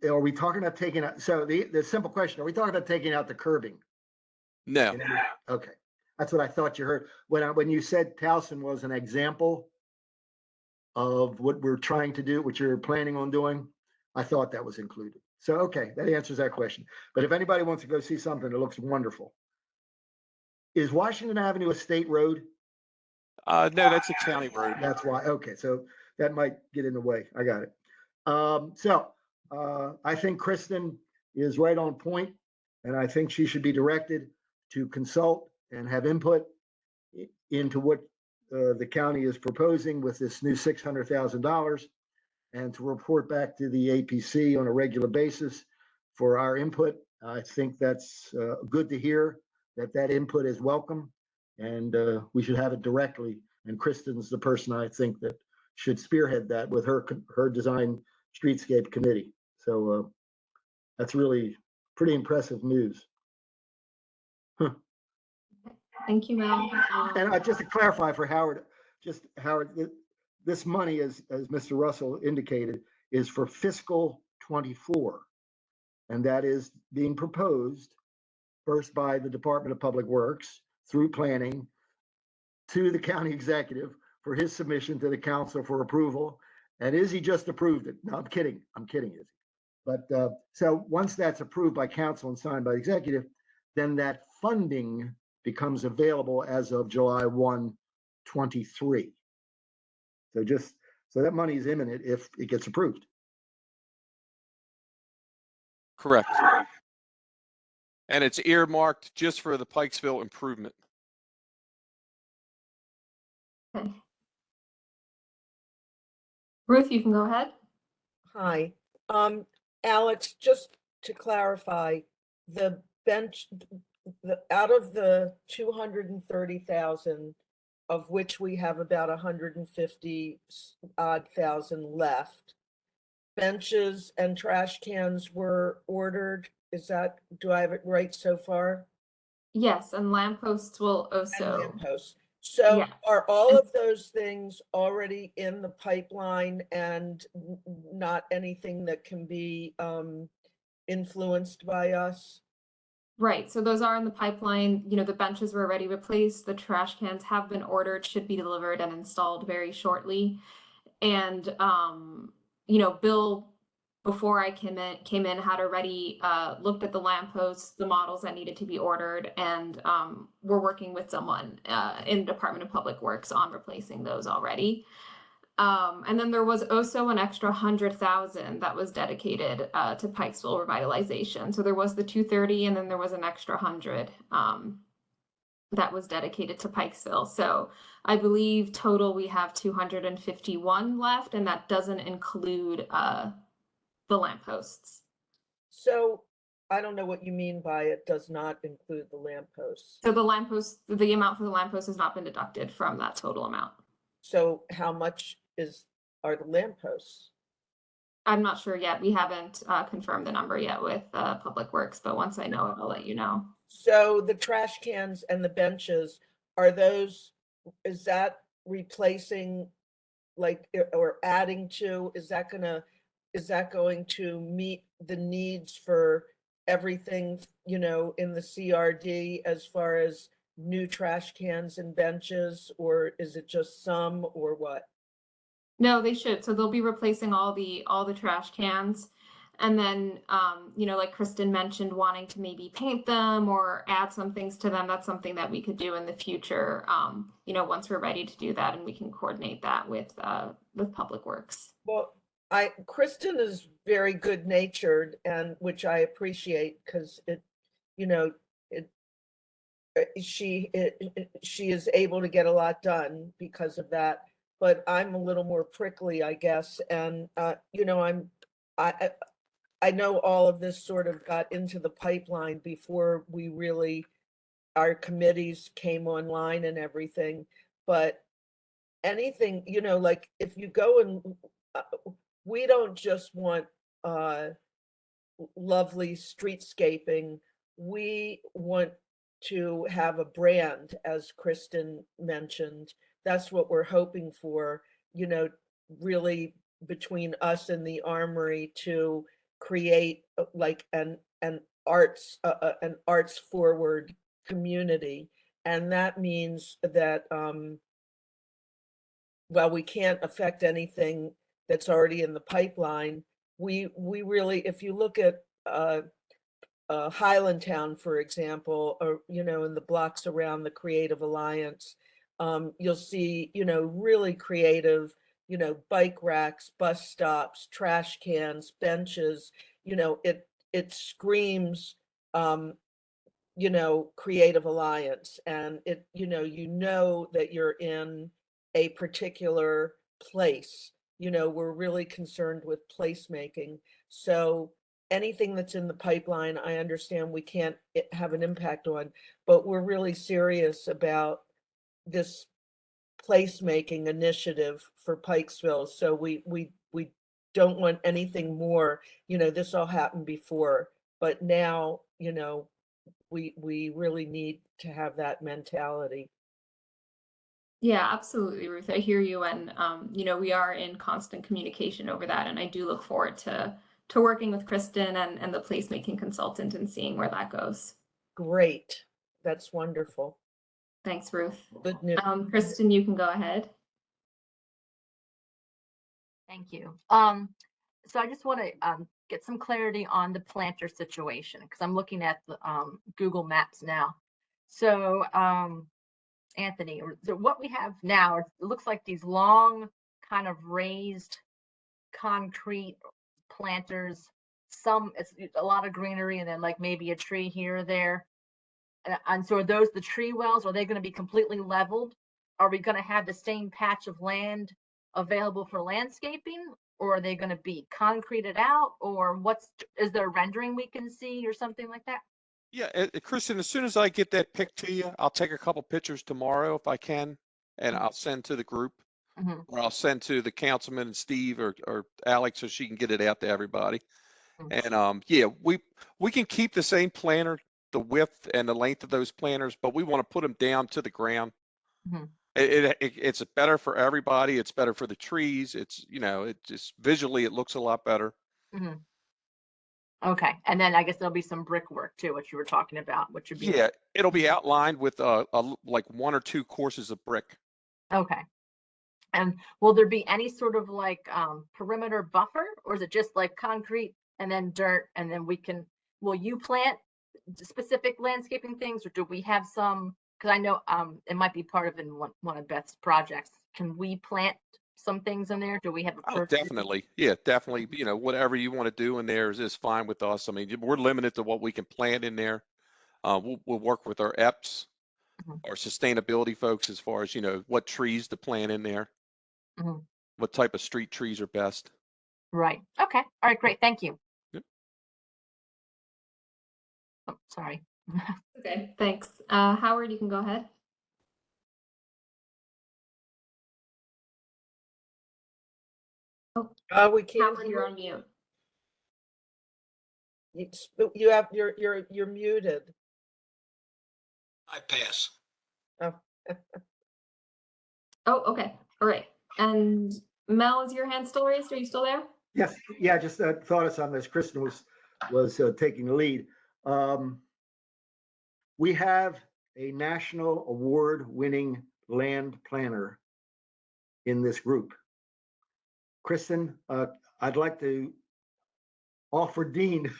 Are we talking about taking out? So the simple question, are we talking about taking out the curbing? No. Okay. That's what I thought you heard. When you said Towson was an example of what we're trying to do, what you're planning on doing, I thought that was included. So, okay, that answers that question. But if anybody wants to go see something that looks wonderful, is Washington Avenue a state road? No, that's a county road. That's why. Okay, so that might get in the way. I got it. I think Kristen is right on point, and I think she should be directed to consult and have input into what the county is proposing with this new $600,000, and to report back to the APC on a regular basis for our input. I think that's good to hear that input is welcome, and we should have it directly. And Kristen's the person I think that should spearhead that with her design streetscape committee. So that's really pretty impressive news. Thank you, Mel. And just to clarify for Howard, this money, as Mr. Russell indicated, is for fiscal 24. And that is being proposed first by the Department of Public Works through planning to the county executive for his submission to the council for approval. And Izzy just approved it. No, I'm kidding, Izzy. But so once that's approved by council and signed by the executive, then that funding becomes available as of July 1, 23. So that money is imminent if it gets approved. Correct. And it's earmarked just for the Pikesville improvement. Okay. Ruth, you can go ahead. Hi. Alex, just to clarify, the bench, out of the 230,000, of which we have about 150 odd thousand left, benches and trash cans were ordered. Do I have it right so far? Yes, and lampposts will And also. lampposts. So Yeah. are all of those things already in the pipeline and not anything that can be influenced by us? Right, so those are in the pipeline. You know, the benches were already replaced. The trash cans have been ordered, should be delivered and installed very shortly. And you know, Bill, before I came in, had already looked at the lampposts, the models that needed to be ordered, and we're working with someone in the Department of Public Works on replacing those already. And then there was also an extra 100,000 that was dedicated to Pikesville revitalization. So there was the 230, and then there was an extra 100 that was dedicated to Pikesville. So I believe total we have 251 left, and that doesn't include the lampposts. So I don't know what you mean by it does not include the lampposts. So the lamppost, the amount for the lamppost has not been deducted from that total amount. So how much are the lampposts? I'm not sure yet. We haven't confirmed the number yet with Public Works, but once I know it, I'll let you know. So the trash cans and the benches, is that replacing or adding to, is that going to meet the needs for everything, in the CRD as far as new trash cans and benches, or is it just some, or what? No, they should. So they'll be replacing all the trash cans. And then, like Kristen mentioned, wanting to maybe paint them or add some things to them. That's something that we could do in the future, once we're ready to do that, and we can coordinate that with Public Works. Well, Kristen is very good natured, and which I appreciate, because she is able to get a lot done because of that. But I'm a little more prickly, I guess, and I know all of this sort of got into the pipeline before our committees came online and everything. But anything, like if you go and we don't just want lovely streetscaping. We want to have a brand, as Kristen mentioned. That's what we're hoping for, really between us and the Armory to create like an arts forward community. And that means that while we can't affect anything that's already in the pipeline, we really, if you look at Highlandtown, for example, or in the blocks around the Creative Alliance, you'll see really creative bike racks, bus stops, trash cans, benches. It screams Creative Alliance, and it that you're in a particular place. We're really concerned with placemaking. So anything that's in the pipeline, I understand we can't have an impact on, but we're really serious about this placemaking initiative for Pikesville. So we don't want anything more. This all happened before, but now, we really need to have that mentality. Yeah, absolutely, Ruth. I hear you. And, we are in constant communication over that. And I do look forward to working with Kristen and the placemaking consultant and seeing where that goes. Great. That's wonderful. Thanks, Ruth. Good news. Kristen, you can go ahead. Thank you. So I just want to get some clarity on the planter situation, because I'm looking at the Google Maps now. So Anthony, so what we have now, it looks like these long kind of raised concrete planters. It's a lot of greenery, and then like maybe a tree here or there. And so are those the tree wells? Are they going to be completely leveled? Are we going to have the same patch of land available for landscaping, or are they going to be concreted out, or is there a rendering we can see or something like that? Yeah, Kristen, as soon as I get that pic to you, I'll take a couple pictures tomorrow if I can, and I'll send to the group, or I'll send to the councilman and Steve or Alex so she can get it out to everybody. And yeah, we can keep the same planter, the width and the length of those planters, but we want to put them down to the ground. It's better for everybody. It's better for the trees. It's, it just visually, it looks a lot better. Okay, and then I guess there'll be some brickwork too, which you were talking about, which would be. Yeah, it'll be outlined with like 1 or 2 courses of brick. Okay. And will there be any sort of like perimeter buffer, or is it just like concrete and then dirt, and then will you plant specific landscaping things, or do we have some, because I know it might be part of in one of Beth's projects. Can we plant some things in there? Do we have a Oh, purview? definitely. Yeah, definitely. You know, whatever you want to do in there is fine with us. I mean, we're limited to what we can plant in there. We'll work with our EPs, Mhm. our sustainability folks, as far as, you know, what trees to plant in there, Mhm. what type of street trees are best. Right. Okay. All right. Great. Thank you. Yep. Oh, sorry. Okay, thanks. Howard, you can go ahead. We can't Howard, you're hear on mute. you. You have, you're muted. I pass. Oh, Oh, okay. All right. And Mel, is your hand still raised? Are you still there? Yes, yeah, just thought of something as Kristen was taking the lead. We have a national award-winning land planner in this group. Kristen, I'd like to offer Dean.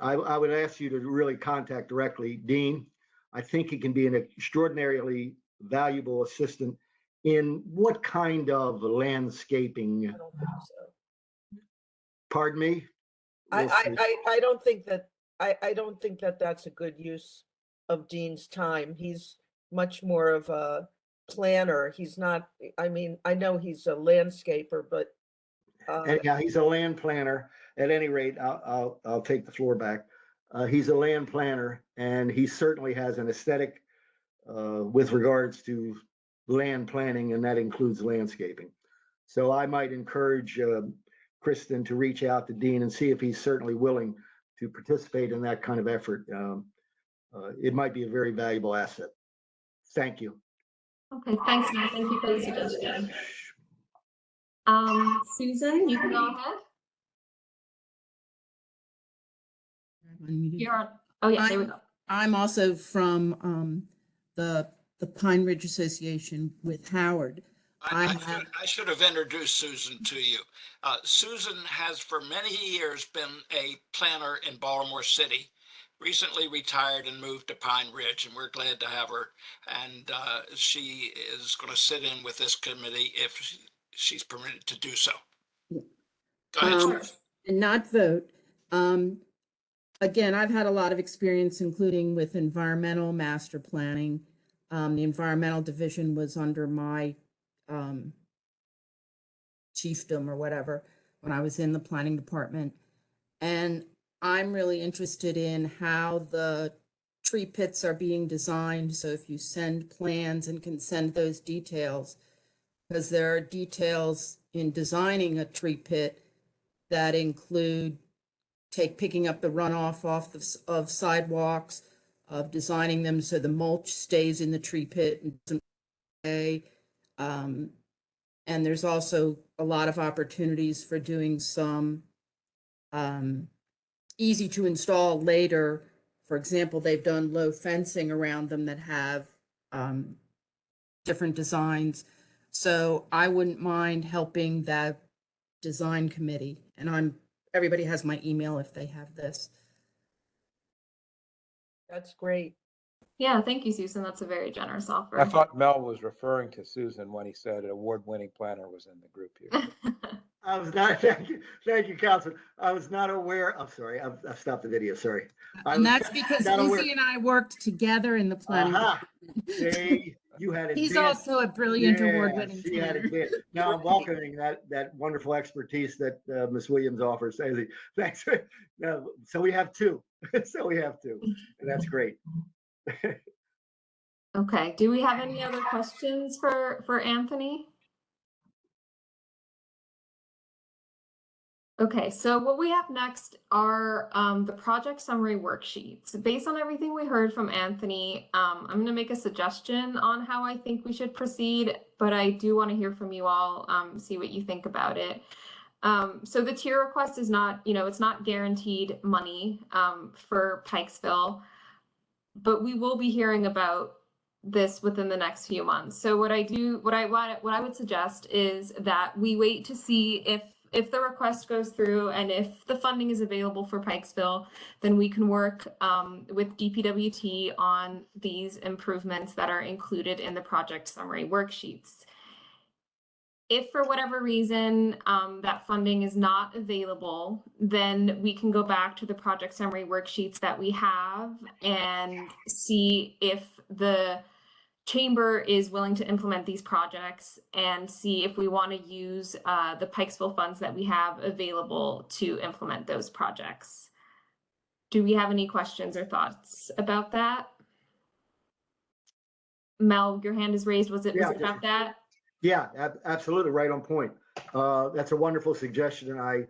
I would ask you to really contact directly Dean. I think he can be an extraordinarily valuable assistant in what kind of landscaping, I don't think so. pardon me? We'll see. I don't think that, I don't think that that's a good use of Dean's time. He's much more of a planner. He's not, I mean, I know he's a landscaper, but Anyhow, he's a land planner. At any rate, I'll take the floor back. He's a land planner, and he certainly has an aesthetic with regards to land planning, and that includes landscaping. So I might encourage Kristen to reach out to Dean and see if he's certainly willing to participate in that kind of effort. It might be a very valuable asset. Thank you. Okay, thanks, Mel. Thank you for the suggestion. Susan, you can go ahead. Unmuted. You're on. Oh, yeah, there we go. I'm also from the Pine Ridge Association with Howard. I should have introduced Susan to you. Susan has for many years been a planner in Baltimore City, recently retired and moved to Pine Ridge, and we're glad to have her. And she is going to sit in with this committee if she's permitted to do so. Go ahead, Susan. And not vote. Again, I've had a lot of experience, including with environmental master planning. The environmental division was under my chiefdom or whatever when I was in the planning department. And I'm really interested in how the tree pits are being designed. So if you send plans and can send those details, because there are details in designing a tree pit that include picking up the runoff of sidewalks, of designing them so the mulch stays in the tree pit and doesn't stay. And there's also a lot of opportunities for doing some easy to install later. For example, they've done low fencing around them that have different designs. So I wouldn't mind helping that design committee. And everybody has my email if they have this. that's great. Yeah, thank you, Susan. That's a very generous offer. I thought Mel was referring to Susan when he said an award-winning planner was in the group here. I was not, thank you, Councilman. I was not aware, I'm sorry, I've stopped the video, sorry. And that's because not aware. Izzy and I worked together in the planning. See, you had He's advanced. also a brilliant Yeah, award-winning she had planner. advanced. Now I'm welcoming that wonderful expertise that Ms. Williams offers. Thanks. No, so we have two. So we have two, and that's great. Okay, do we have any other questions for Anthony? Okay, so what we have next are the project summary worksheets. Based on everything we heard from Anthony, I'm going to make a suggestion on how I think we should proceed, but I do want to hear from you all, see what you think about it. So the tier request is not, it's not guaranteed money for Pikesville, but we will be hearing about this within the next few months. So what I would suggest is that we wait to see if the request goes through and if the funding is available for Pikesville, then we can work with DPWT on these improvements that are included in the project summary worksheets. if for whatever reason that funding is not available, then we can go back to the project summary worksheets that we have and see if the chamber is willing to implement these projects and see if we want to use the Pikesville funds that we have available to implement those projects. Do we have any questions or thoughts about that? Mel, your hand is raised. Was it Yeah, about that? Yeah, absolutely, right on point. That's a wonderful suggestion, and I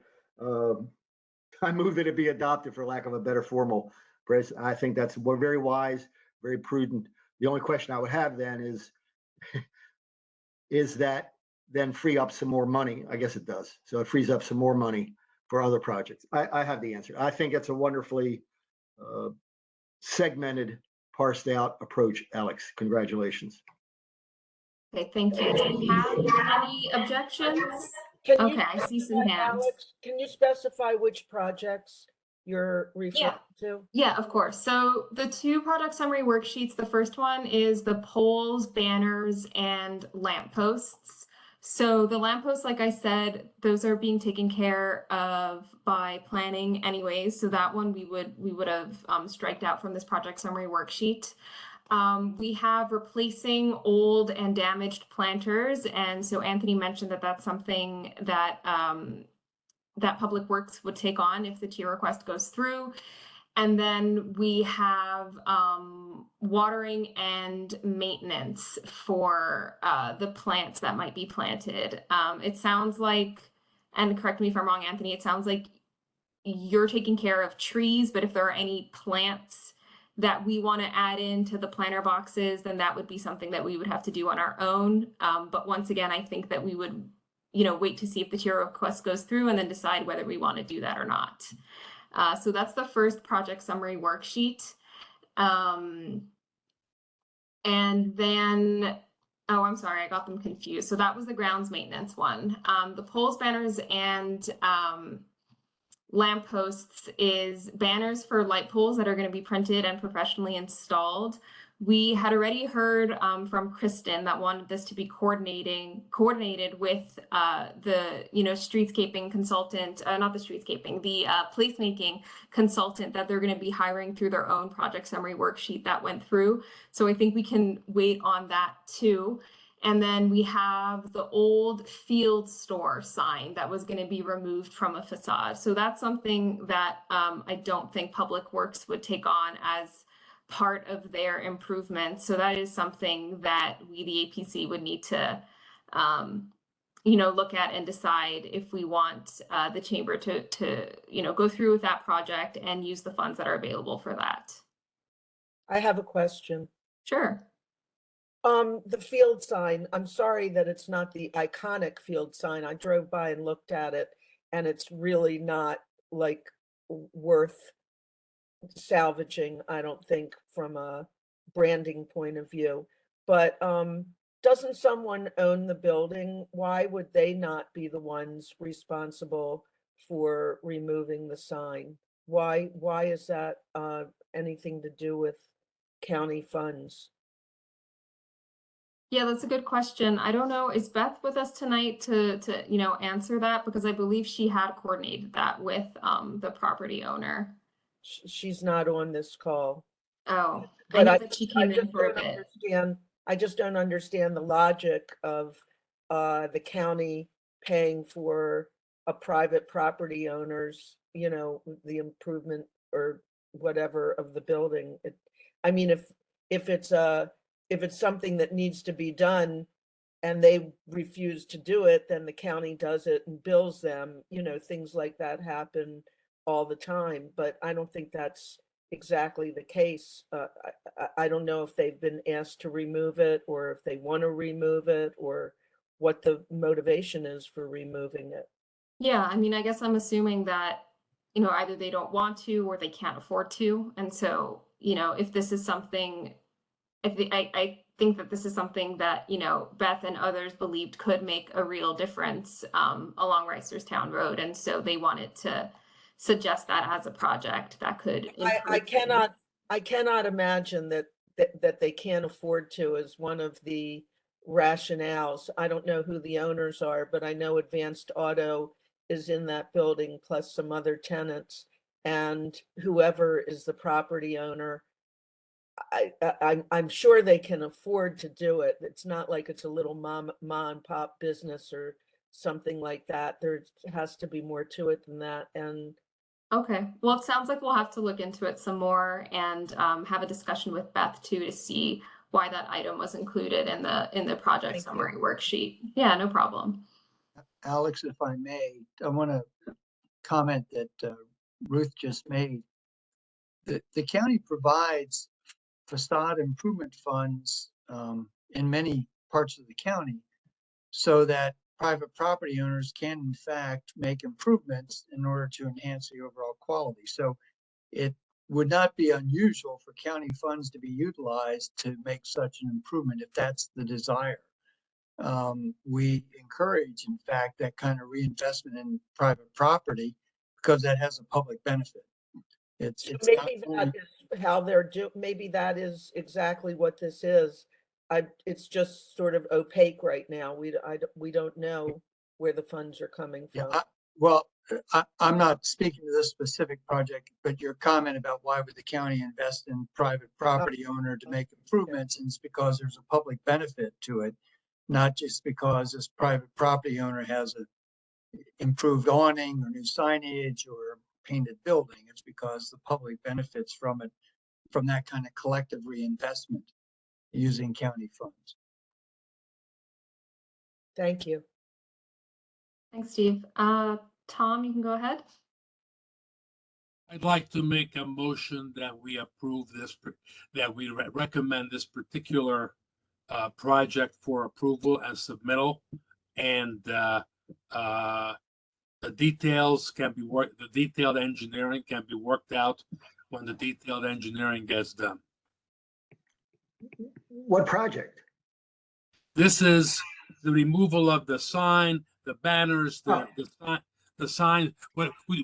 move that it be adopted, for lack of a better formal phrase. I think that's very wise, very prudent. The only question I would have then is that then free up some more money? I guess it does. So it frees up some more money for other projects. I have the answer. I think it's a wonderfully segmented, parsed out approach, Alex. Congratulations. Okay, thank you. Do we have any objections? Can you Okay, I see some specify, hands. Alex, can you specify which projects you're referring to? Yeah, of course. So the two project summary worksheets, the first one is the poles, banners, and lampposts. So the lampposts, like I said, those are being taken care of by planning anyways. So that one we would have striked out from this project summary worksheet. We have replacing old and damaged planters. And so Anthony mentioned that that's something that that Public Works would take on if the tier request goes through. And then we have watering and maintenance for the plants that might be planted. It sounds like, and correct me if I'm wrong, Anthony, it sounds like you're taking care of trees, but if there are any plants that we want to add into the planter boxes, then that would be something that we would have to do on our own. But once again, I think that we would, wait to see if the tier request goes through and then decide whether we want to do that or not. So that's the first project summary worksheet. And then, oh, I'm sorry, I got them confused. So that was the grounds maintenance one. The poles, banners, and lampposts is banners for light poles that are going to be printed and professionally installed. We had already heard from Kristen that wanted this to be coordinated with the streetscaping consultant, not the streetscaping, the placemaking consultant that they're going to be hiring through their own project summary worksheet that went through. So I think we can wait on that too. And then we have the old field store sign that was going to be removed from a facade. So that's something that I don't think Public Works would take on as part of their improvements. So that is something that we, the APC, would need to, look at and decide if we want the chamber to go through with that project and use the funds that are available for that. I have a question. Sure. The field sign, I'm sorry that it's not the iconic field sign. I drove by and looked at it, and it's really not worth salvaging, I don't think, from a branding point of view. But doesn't someone own the building? Why would they not be the ones responsible for removing the sign? Why is that anything to do with county funds? Yeah, that's a good question. I don't know. Is Beth with us tonight to answer that? Because I believe she had coordinated that with the property owner. She's not on this call. Oh, I But know that she came in just for a don't bit. understand. I just don't understand the logic of the county paying for a private property owner's, the improvement or whatever of the building. I mean, if it's something that needs to be done and they refuse to do it, then the county does it and bills them. Things like that happen all the time, but I don't think that's exactly the case. I don't know if they've been asked to remove it or if they want to remove it or what the motivation is for removing it. Yeah, I mean, I guess I'm assuming that, either they don't want to or they can't afford to. And so, if this is something, I think that this is something that, Beth and others believed could make a real difference along Reisterstown Road. And so they wanted to suggest that as a project that could I cannot imagine that they can't afford to as one of the rationales. I don't know who the owners are, but I know Advanced Auto is in that building, plus some other tenants. And whoever is the property owner, I'm sure they can afford to do it. It's not like it's a little mom and pop business or something like that. There has to be more to it than that. And Okay, well, it sounds like we'll have to look into it some more and have a discussion with Beth too to see why that item was included in the project Thank you. summary worksheet. Yeah, no problem. Alex, if I may, I want to comment that Ruth just made. The county provides facade improvement funds in many parts of the county so that private property owners can in fact make improvements in order to enhance the overall quality. So it would not be unusual for county funds to be utilized to make such an improvement if that's the desire. We encourage, in fact, that kind of reinvestment in private property because that has a public benefit. It's not maybe only, that is how they're maybe that is exactly what this is. It's just sort of opaque right now. We don't know where the funds are coming yeah, from. I'm not speaking to this specific project, but your comment about why would the county invest in private property owner to make improvements, and it's because there's a public benefit to it, not just because this private property owner has a improved awning or new signage or painted building. It's because the public benefits from it, from that kind of collective reinvestment using county funds. Thank you. Thanks, Steve. Tom, you can go ahead. I'd like to make a motion that we approve this, that we recommend this particular project for approval and submittal. And the details can be worked, the detailed engineering can be worked out when the detailed engineering gets done. What project? This is the removal of the sign, the banners, the sign,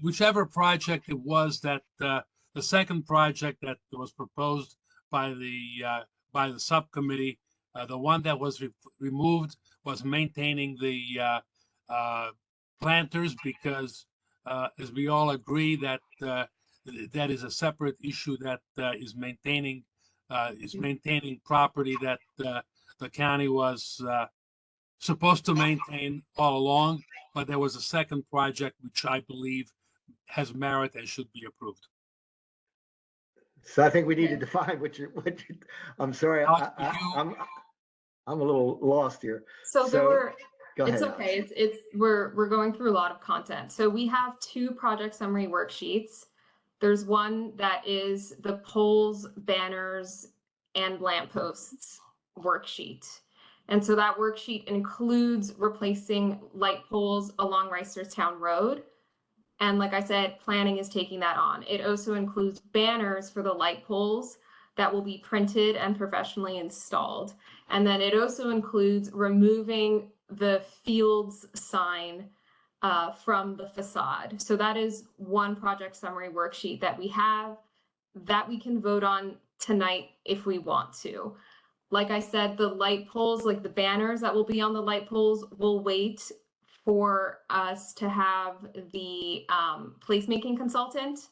whichever project it was that the second project that was proposed by the subcommittee, the one that was removed was maintaining the planters, because as we all agree that that is a separate issue that is maintaining property that the county was supposed to maintain all along, but there was a second project which I believe has merit and should be approved. So I think we need to define I'm sorry, Alex, I'm a little lost here. So there were, Go it's ahead, okay. Alex. We're going through a lot of content. So we have two project summary worksheets. There's one that is the poles, banners, and lampposts worksheet. And so that worksheet includes replacing light poles along Reisterstown Road. And like I said, planning is taking that on. It also includes banners for the light poles that will be printed and professionally installed. And then it also includes removing the Fields sign from the facade. So that is one project summary worksheet that we have that we can vote on tonight if we want to. Like I said, the light poles, like the banners that will be on the light poles, will wait for us to have the placemaking consultant.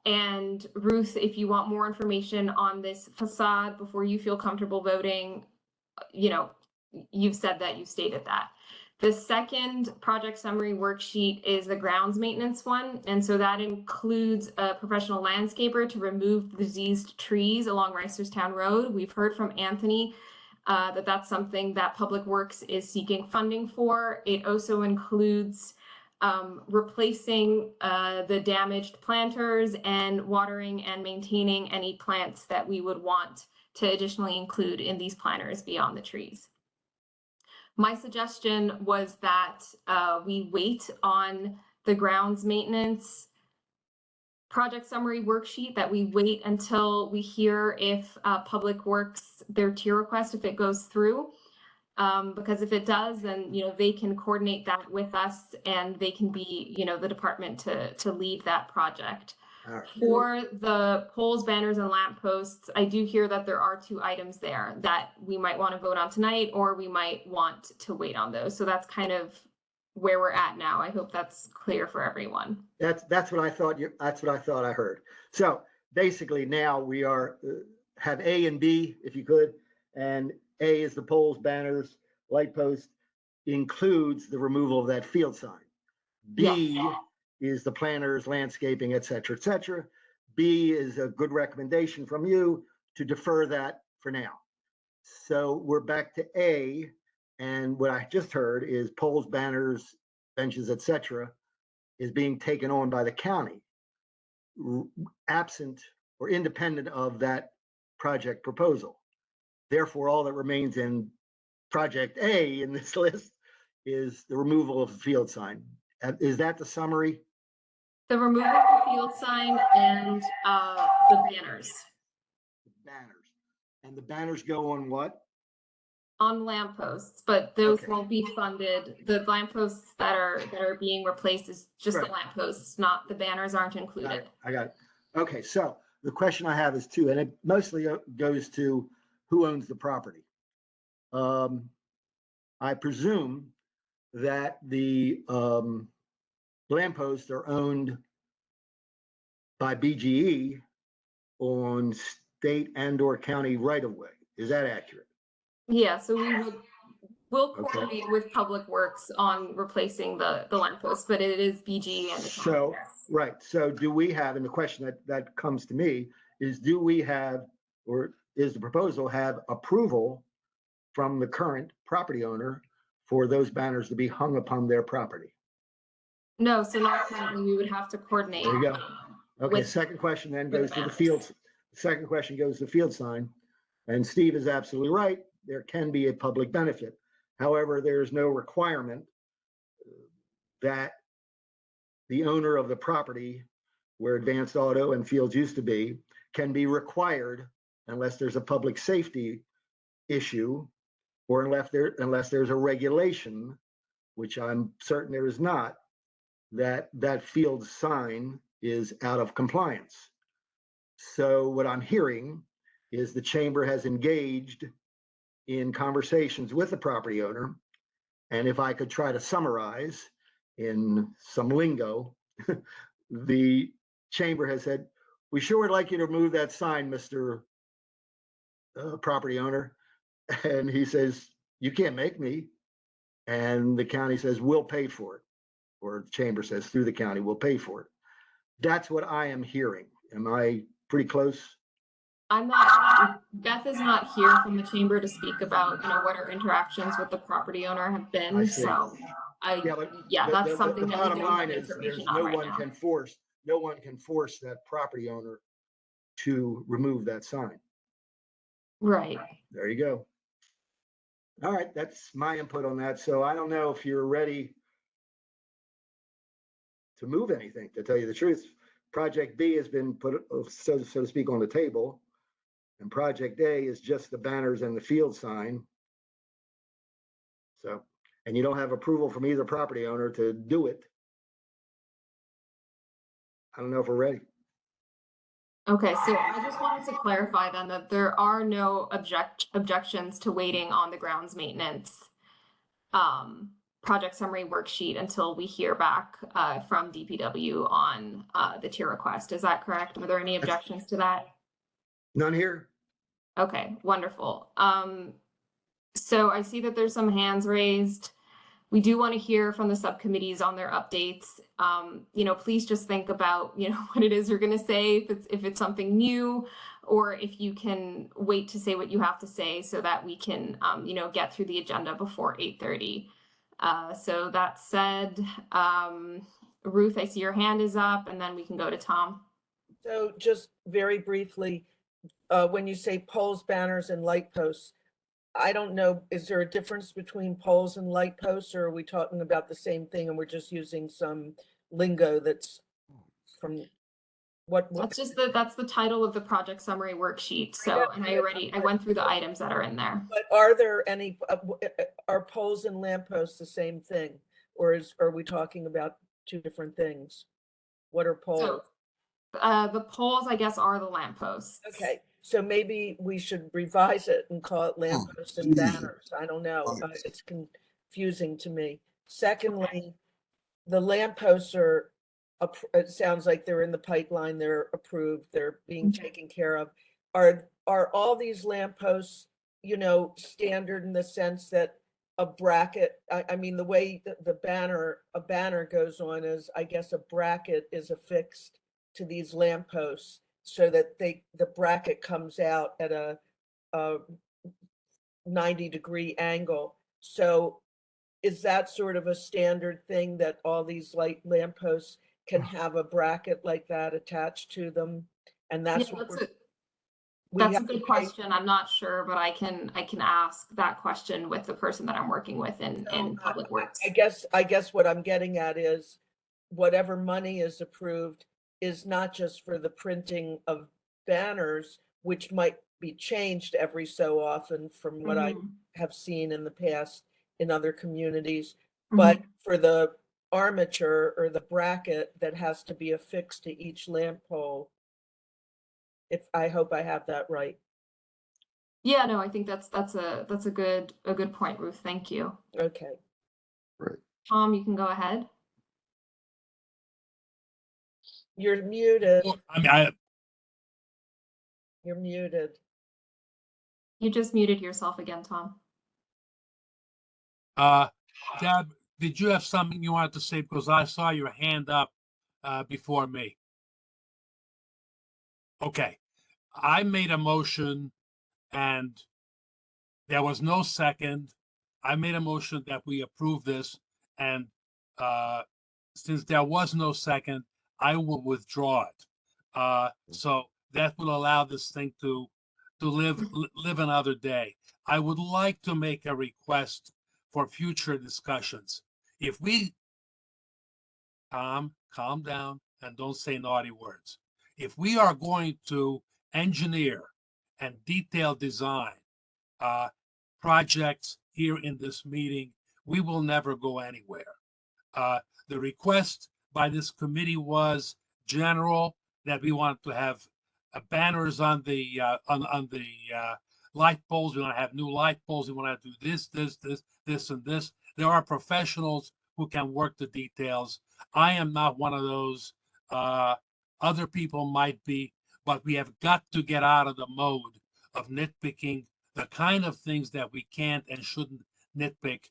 And Ruth, if you want more information on this facade before you feel comfortable voting, you know, you've said that, you've stated that. The second project summary worksheet is the grounds maintenance one. And so that includes a professional landscaper to remove diseased trees along Reisterstown Road. We've heard from Anthony that that's something that Public Works is seeking funding for. It also includes replacing the damaged planters and watering and maintaining any plants that we would want to additionally include in these planters beyond the trees. My suggestion was that we wait on the grounds maintenance project summary worksheet, that we wait until we hear if Public Works, their tier request, if it goes through. Because if it does, then, you know, they can coordinate that with us and they can be, you know, the department to lead that project. All right. For the poles, banners, and lamp posts, I do hear that there are 2 items there that we might want to vote on tonight, or we might want to wait on those. So that's kind of where we're at now. I hope that's clear for everyone. That's what I thought that's what I thought I heard. So basically now we are, have A and B, if you could, and A is the poles, banners, light posts, includes the removal of that field sign. B Yes. is the planners, landscaping, et cetera, B is a good recommendation from you to defer that for now. So we're back to A, and what I just heard is poles, banners, benches, et cetera, is being taken on by the county, absent or independent of that project proposal. Therefore, all that remains in project A in this list is the removal of the field sign. Is that the summary? The removal of the field sign and the banners Banners. And the banners go on what? on lampposts, but those Okay. won't be funded. The lampposts that are being replaced is just the Right. lampposts, not the banners aren't Got included. it. I got it. Okay, so the question I have is 2, and it mostly goes to who owns the property. I presume that the lampposts are owned by BGE on state and/or county right-of-way. Is that accurate? Yeah, so we'll Okay. coordinate with Public Works on replacing the lampposts, but it is BG and the county. So, Yes. right, so do we have, and the question that comes to me is, do we have, or is the proposal have approval from the current property owner for those banners to be hung upon their property? No, so not currently. We would have to coordinate. There you go. Okay, with- second question then with goes to the banners. fields. Second question goes to the field sign. And Steve is absolutely right. There can be a public benefit. However, there is no requirement that the owner of the property where Advanced Auto and Fields used to be can be required, unless there's a public safety issue, or unless there's a regulation, which I'm certain there is not, that field sign is out of compliance. So what I'm hearing is the chamber has engaged in conversations with the property owner. And if I could try to summarize in some lingo, the chamber has said, we sure would like you to remove that sign, Mr. Property owner. And he says, you can't make me. And the county says, we'll pay for it. Or the chamber says, through the county, we'll pay for it. That's what I am hearing. Am I pretty close? I'm not, Beth is not here from the chamber to speak about, what our interactions with the property owner have I been, see. so Yeah, that's something the that we bottom don't line have is information there's on no right one now. can force that property owner to remove that sign. Right. There you go. All right, that's my input on that. So I don't know if you're ready to move anything, to tell you the truth. Project B has been put, so to speak, on the table. And project A is just the banners and the field sign. So, and you don't have approval from either property owner to do it. I don't know if we're ready. Okay, so I just wanted to clarify then that there are no objections to waiting on the grounds maintenance project summary worksheet until we hear back from DPW on the tier request. Is that correct? Were there any objections to that? None here? Okay, wonderful. So I see that there's some hands raised. We do want to hear from the subcommittees on their updates. Please just think about, what it is you're going to say, if it's something new, or if you can wait to say what you have to say so that we can, get through the agenda before 8:30. So that said, Ruth, I see your hand is up, and then we can go to Tom. So just very briefly, when you say poles, banners, and light posts, I don't know, is there a difference between poles and light posts, or are we talking about the same thing and we're just using some lingo that's from what? That's the title of the project summary worksheet. So, and I went through the items that are in there. But are there any, are poles and lampposts the same thing? Or are we talking about two different things? What are poles? The poles, I guess, are the lampposts. Okay, so maybe we should revise it and call it lampposts and Jesus. banners. I don't know. Right. It's confusing to me. Secondly, the lampposts are, it sounds like they're in the pipeline, they're approved, they're being taken care of. Are all these lampposts, standard in the sense that a bracket, I mean, the way a banner goes on is, I guess a bracket is affixed to these lampposts so that the bracket comes out at a 90-degree angle. So is that sort of a standard thing that all these lampposts can have a bracket like that attached to them? And that's Yeah, what we that's a have to good pay. question. I'm not sure, but I can ask that question with the person that I'm working with in So, Public Works. I guess what I'm getting at is whatever money is approved is not just for the printing of banners, which might be changed every so often from what I Mhm. have seen in the past in other communities, Mhm. but for the armature or the bracket that has to be affixed to each lamp pole. I hope I have that right. Yeah, no, I think that's a good point, Ruth. Thank you. Okay. Right. Tom, you can go ahead. You're muted. Well, I mean, You're muted. You just muted yourself again, Tom. Deb, did you have something you wanted to say? Because I saw your hand up before me. Okay. I made a motion and there was no second. I made a motion that we approve this, and since there was no second, I will withdraw it. So that will allow this thing to live another day. I would like to make a request for future discussions. If we calm down and don't say naughty words. If we are going to engineer and detail design projects here in this meeting, we will never go anywhere. The request by this committee was general, that we want to have banners on the light poles. We want to have new light poles. We want to do this, and this. There are professionals who can work the details. I am not one of those. Other people might be, but we have got to get out of the mode of nitpicking the kind of things that we can't and shouldn't nitpick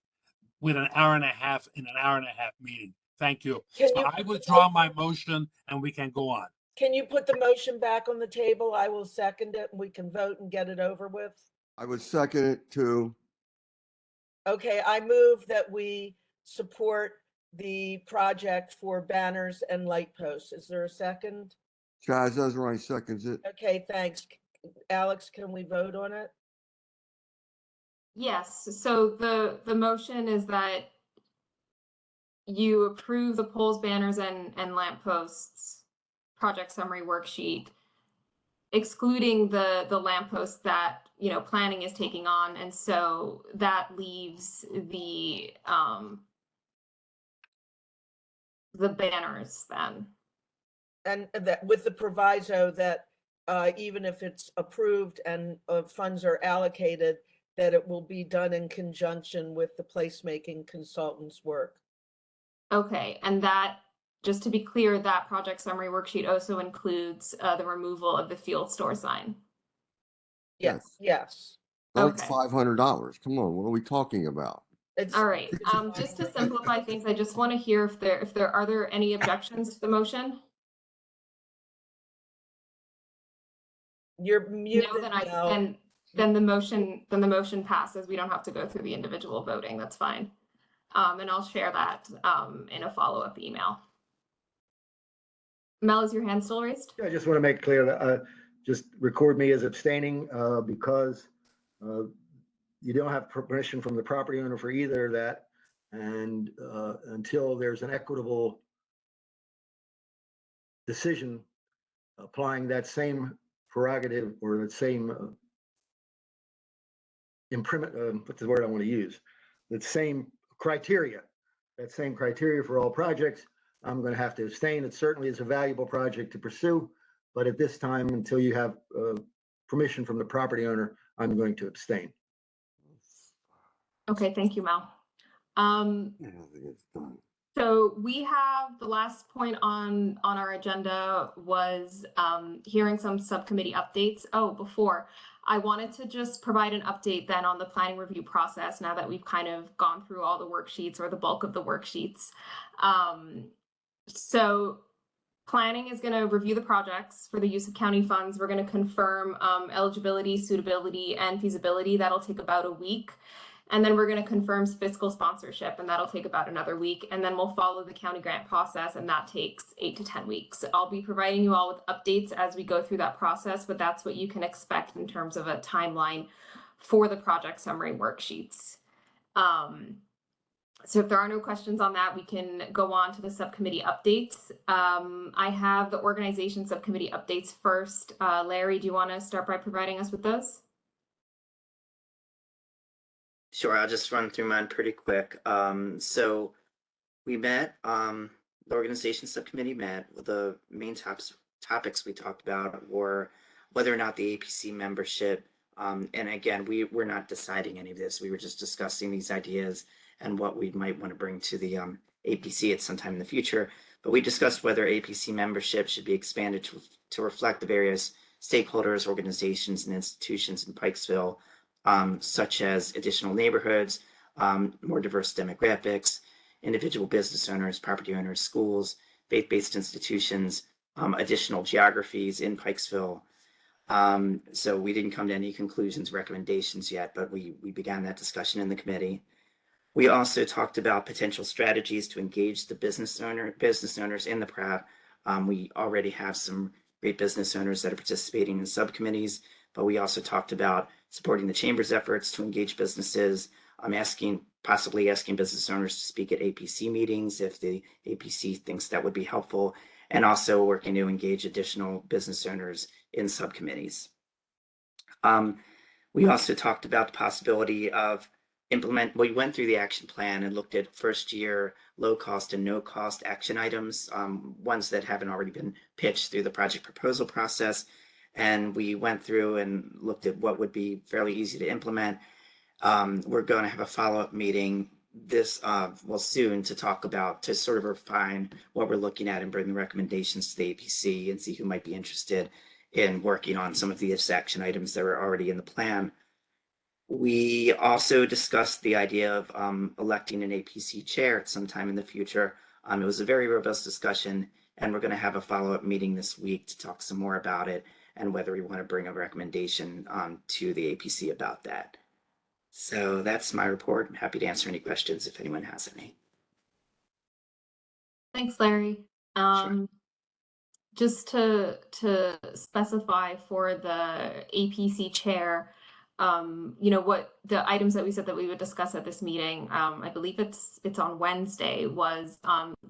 with an hour and a half in an hour and a half meeting. Thank you. Can So you- I withdraw my motion and we can go on. Can you put the motion back on the table? I will second it and we can vote and get it over with. I would second it too. Okay, I move that we support the project for banners and light posts. Is there a second? Chaz Ezra seconds it. Okay, thanks. Alex, can we vote on it? Yes, so the motion is that you approve the poles, banners, and lampposts project summary worksheet, excluding the lampposts that planning is taking on, and so that leaves the banners then. And that with the proviso that even if it's approved and funds are allocated, that it will be done in conjunction with the placemaking consultant's work. Okay, and that, just to be clear, that project summary worksheet also includes the removal of the field store sign. Yes, yes. That's Okay. $500. Come on, what are we talking about? It's All right, just to simplify things, I just want to hear if there are any objections to the motion? You're muted. No, Mel. then the motion passes. We don't have to go through the individual voting. That's fine. And I'll share that in a follow-up email. Mel, is your hand still raised? I just want to make clear that just record me as abstaining because you don't have permission from the property owner for either of that. And until there's an equitable decision applying that same prerogative or the same what's the word I want to use? That same criteria for all projects, I'm going to have to abstain. It certainly is a valuable project to pursue, but at this time, until you have permission from the property owner, I'm going to abstain. Okay, thank you, Mel. I don't think it's done. So we have the last point on our agenda was hearing some subcommittee updates. Oh, before I wanted to just provide an update then on the planning review process now that we've kind of gone through all the worksheets or the bulk of the worksheets. So planning is going to review the projects for the use of county funds. We're going to confirm eligibility, suitability, and feasibility. That'll take about a week. And then we're going to confirm fiscal sponsorship, and that'll take about another week. And then we'll follow the county grant process, and that takes 8 to 10 weeks. I'll be providing you all with updates as we go through that process, but that's what you can expect in terms of a timeline for the project summary worksheets. So if there are no questions on that, we can go on to the subcommittee updates. I have the organization subcommittee updates first. Larry, do you want to start by providing us with those? Sure, I'll just run through mine pretty quick. So we met, the organization subcommittee met. The main topics we talked about were whether or not the APC membership, and again, we're not deciding any of this. We were just discussing these ideas and what we might want to bring to the APC at some time in the future. But we discussed whether APC membership should be expanded to reflect the various stakeholders, organizations, and institutions in Pikesville, such as additional neighborhoods, more diverse demographics, individual business owners, property owners, schools, faith-based institutions, additional geographies in Pikesville. So we didn't come to any conclusions, recommendations yet, but we began that discussion in the committee. We also talked about potential strategies to engage the business owners in the PRAP. We already have some great business owners that are participating in subcommittees, but we also talked about supporting the chamber's efforts to engage businesses. Possibly asking business owners to speak at APC meetings if the APC thinks that would be helpful, and also working to engage additional business owners in subcommittees. We also talked about the possibility of we went through the action plan and looked at first year low cost and no cost action items, ones that haven't already been pitched through the project proposal process. And we went through and looked at what would be fairly easy to implement. We're going to have a follow-up meeting soon to sort of refine what we're looking at and bring the recommendations to the APC and see who might be interested in working on some of these action items that are already in the plan. We also discussed the idea of electing an APC chair at some time in the future. It was a very robust discussion, and we're going to have a follow-up meeting this week to talk some more about it and whether we want to bring a recommendation to the APC about that. So that's my report. I'm happy to answer any questions if anyone has any. Thanks, Larry. Sure. Just to specify for the APC chair, what the items that we said that we would discuss at this meeting, I believe it's on Wednesday, was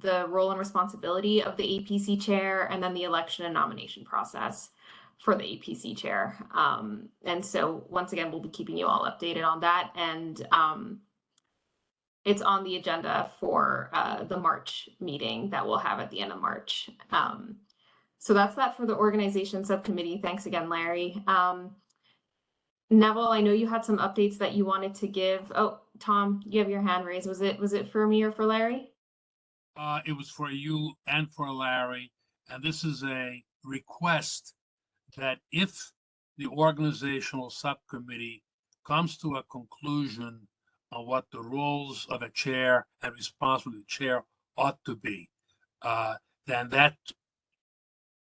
the role and responsibility of the APC chair, and then the election and nomination process for the APC chair. And so once again, we'll be keeping you all updated on that. And it's on the agenda for the March meeting that we'll have at the end of March. So that's that for the organization subcommittee. Thanks again, Larry. Neville, I know you had some updates that you wanted to give. Oh, Tom, you have your hand raised. Was it for me or for Larry? It was for you and for Larry, and this is a request that if the organizational subcommittee comes to a conclusion on what the roles of a chair and responsibility of the chair ought to be, then that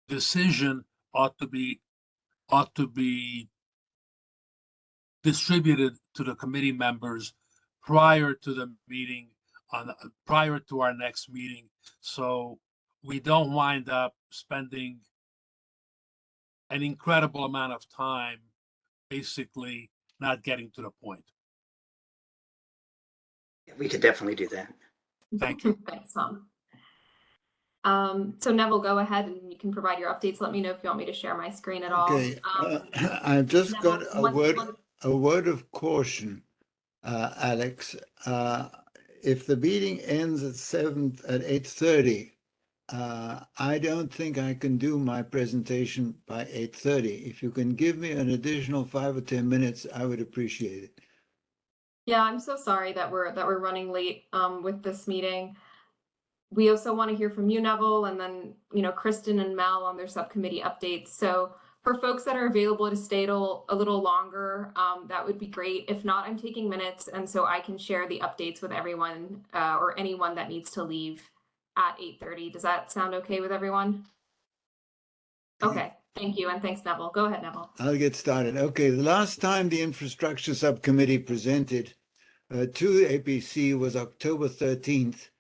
decision ought to be distributed to the committee members prior to the meeting, prior to our next meeting, so we don't wind up spending an incredible amount of time basically not getting to the point. We could definitely do that. Thank you. Thanks, Tom. So Neville, go ahead and you can provide your updates. Let me know if you want me to share my screen at all. Okay, I've just Neville, got a word of caution, Alex. If the meeting ends at 8:30, I don't think I can do my presentation by 8:30. If you can give me an additional 5 or 10 minutes, I would appreciate it. Yeah, I'm so sorry that we're running late with this meeting. We also want to hear from you, Neville, and then, Kristen and Mel on their subcommittee updates. So for folks that are available to stay a little longer, that would be great. If not, I'm taking minutes, and so I can share the updates with everyone or anyone that needs to leave at 8:30. Does that sound okay with everyone? Okay, thank you, and thanks, Neville. Go ahead, Neville. I'll get started. Okay, the last time the infrastructure subcommittee presented to APC was October 13th,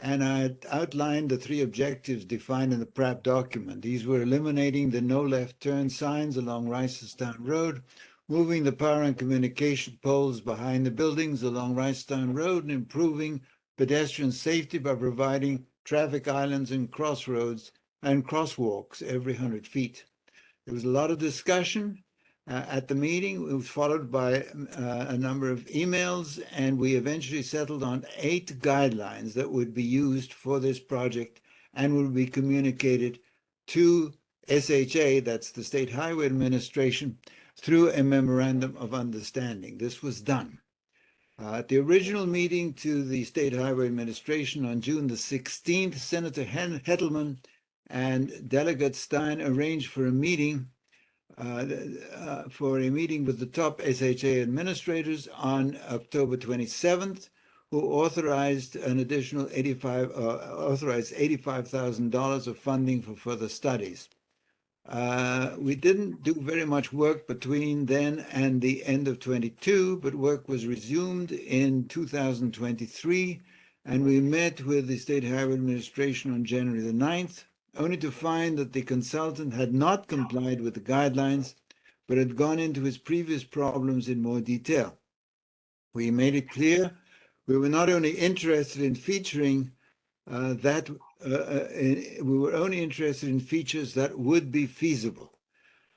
and I outlined the 3 objectives defined in the PRAP document. These were eliminating the no left turn signs along Ricestown Road, moving the power and communication poles behind the buildings along Ricestown Road, and improving pedestrian safety by providing traffic islands and crossroads and crosswalks every 100 feet. There was a lot of discussion at the meeting. It was followed by a number of emails, and we eventually settled on 8 guidelines that would be used for this project and would be communicated to SHA, that's the State Highway Administration, through a memorandum of understanding. This was done. At the original meeting to the State Highway Administration on June the 16th, Senator Hettleman and Delegate Stein arranged for a meeting with the top SHA administrators on October 27th, who authorized an additional $85,000 of funding for further studies. We didn't do very much work between then and the end of 22, but work was resumed in 2023, and we met with the State Highway Administration on January the 9th, only to find that the consultant had not complied with the guidelines, but had gone into his previous problems in more detail. We made it clear we were not only interested in featuring we were only interested in features that would be feasible.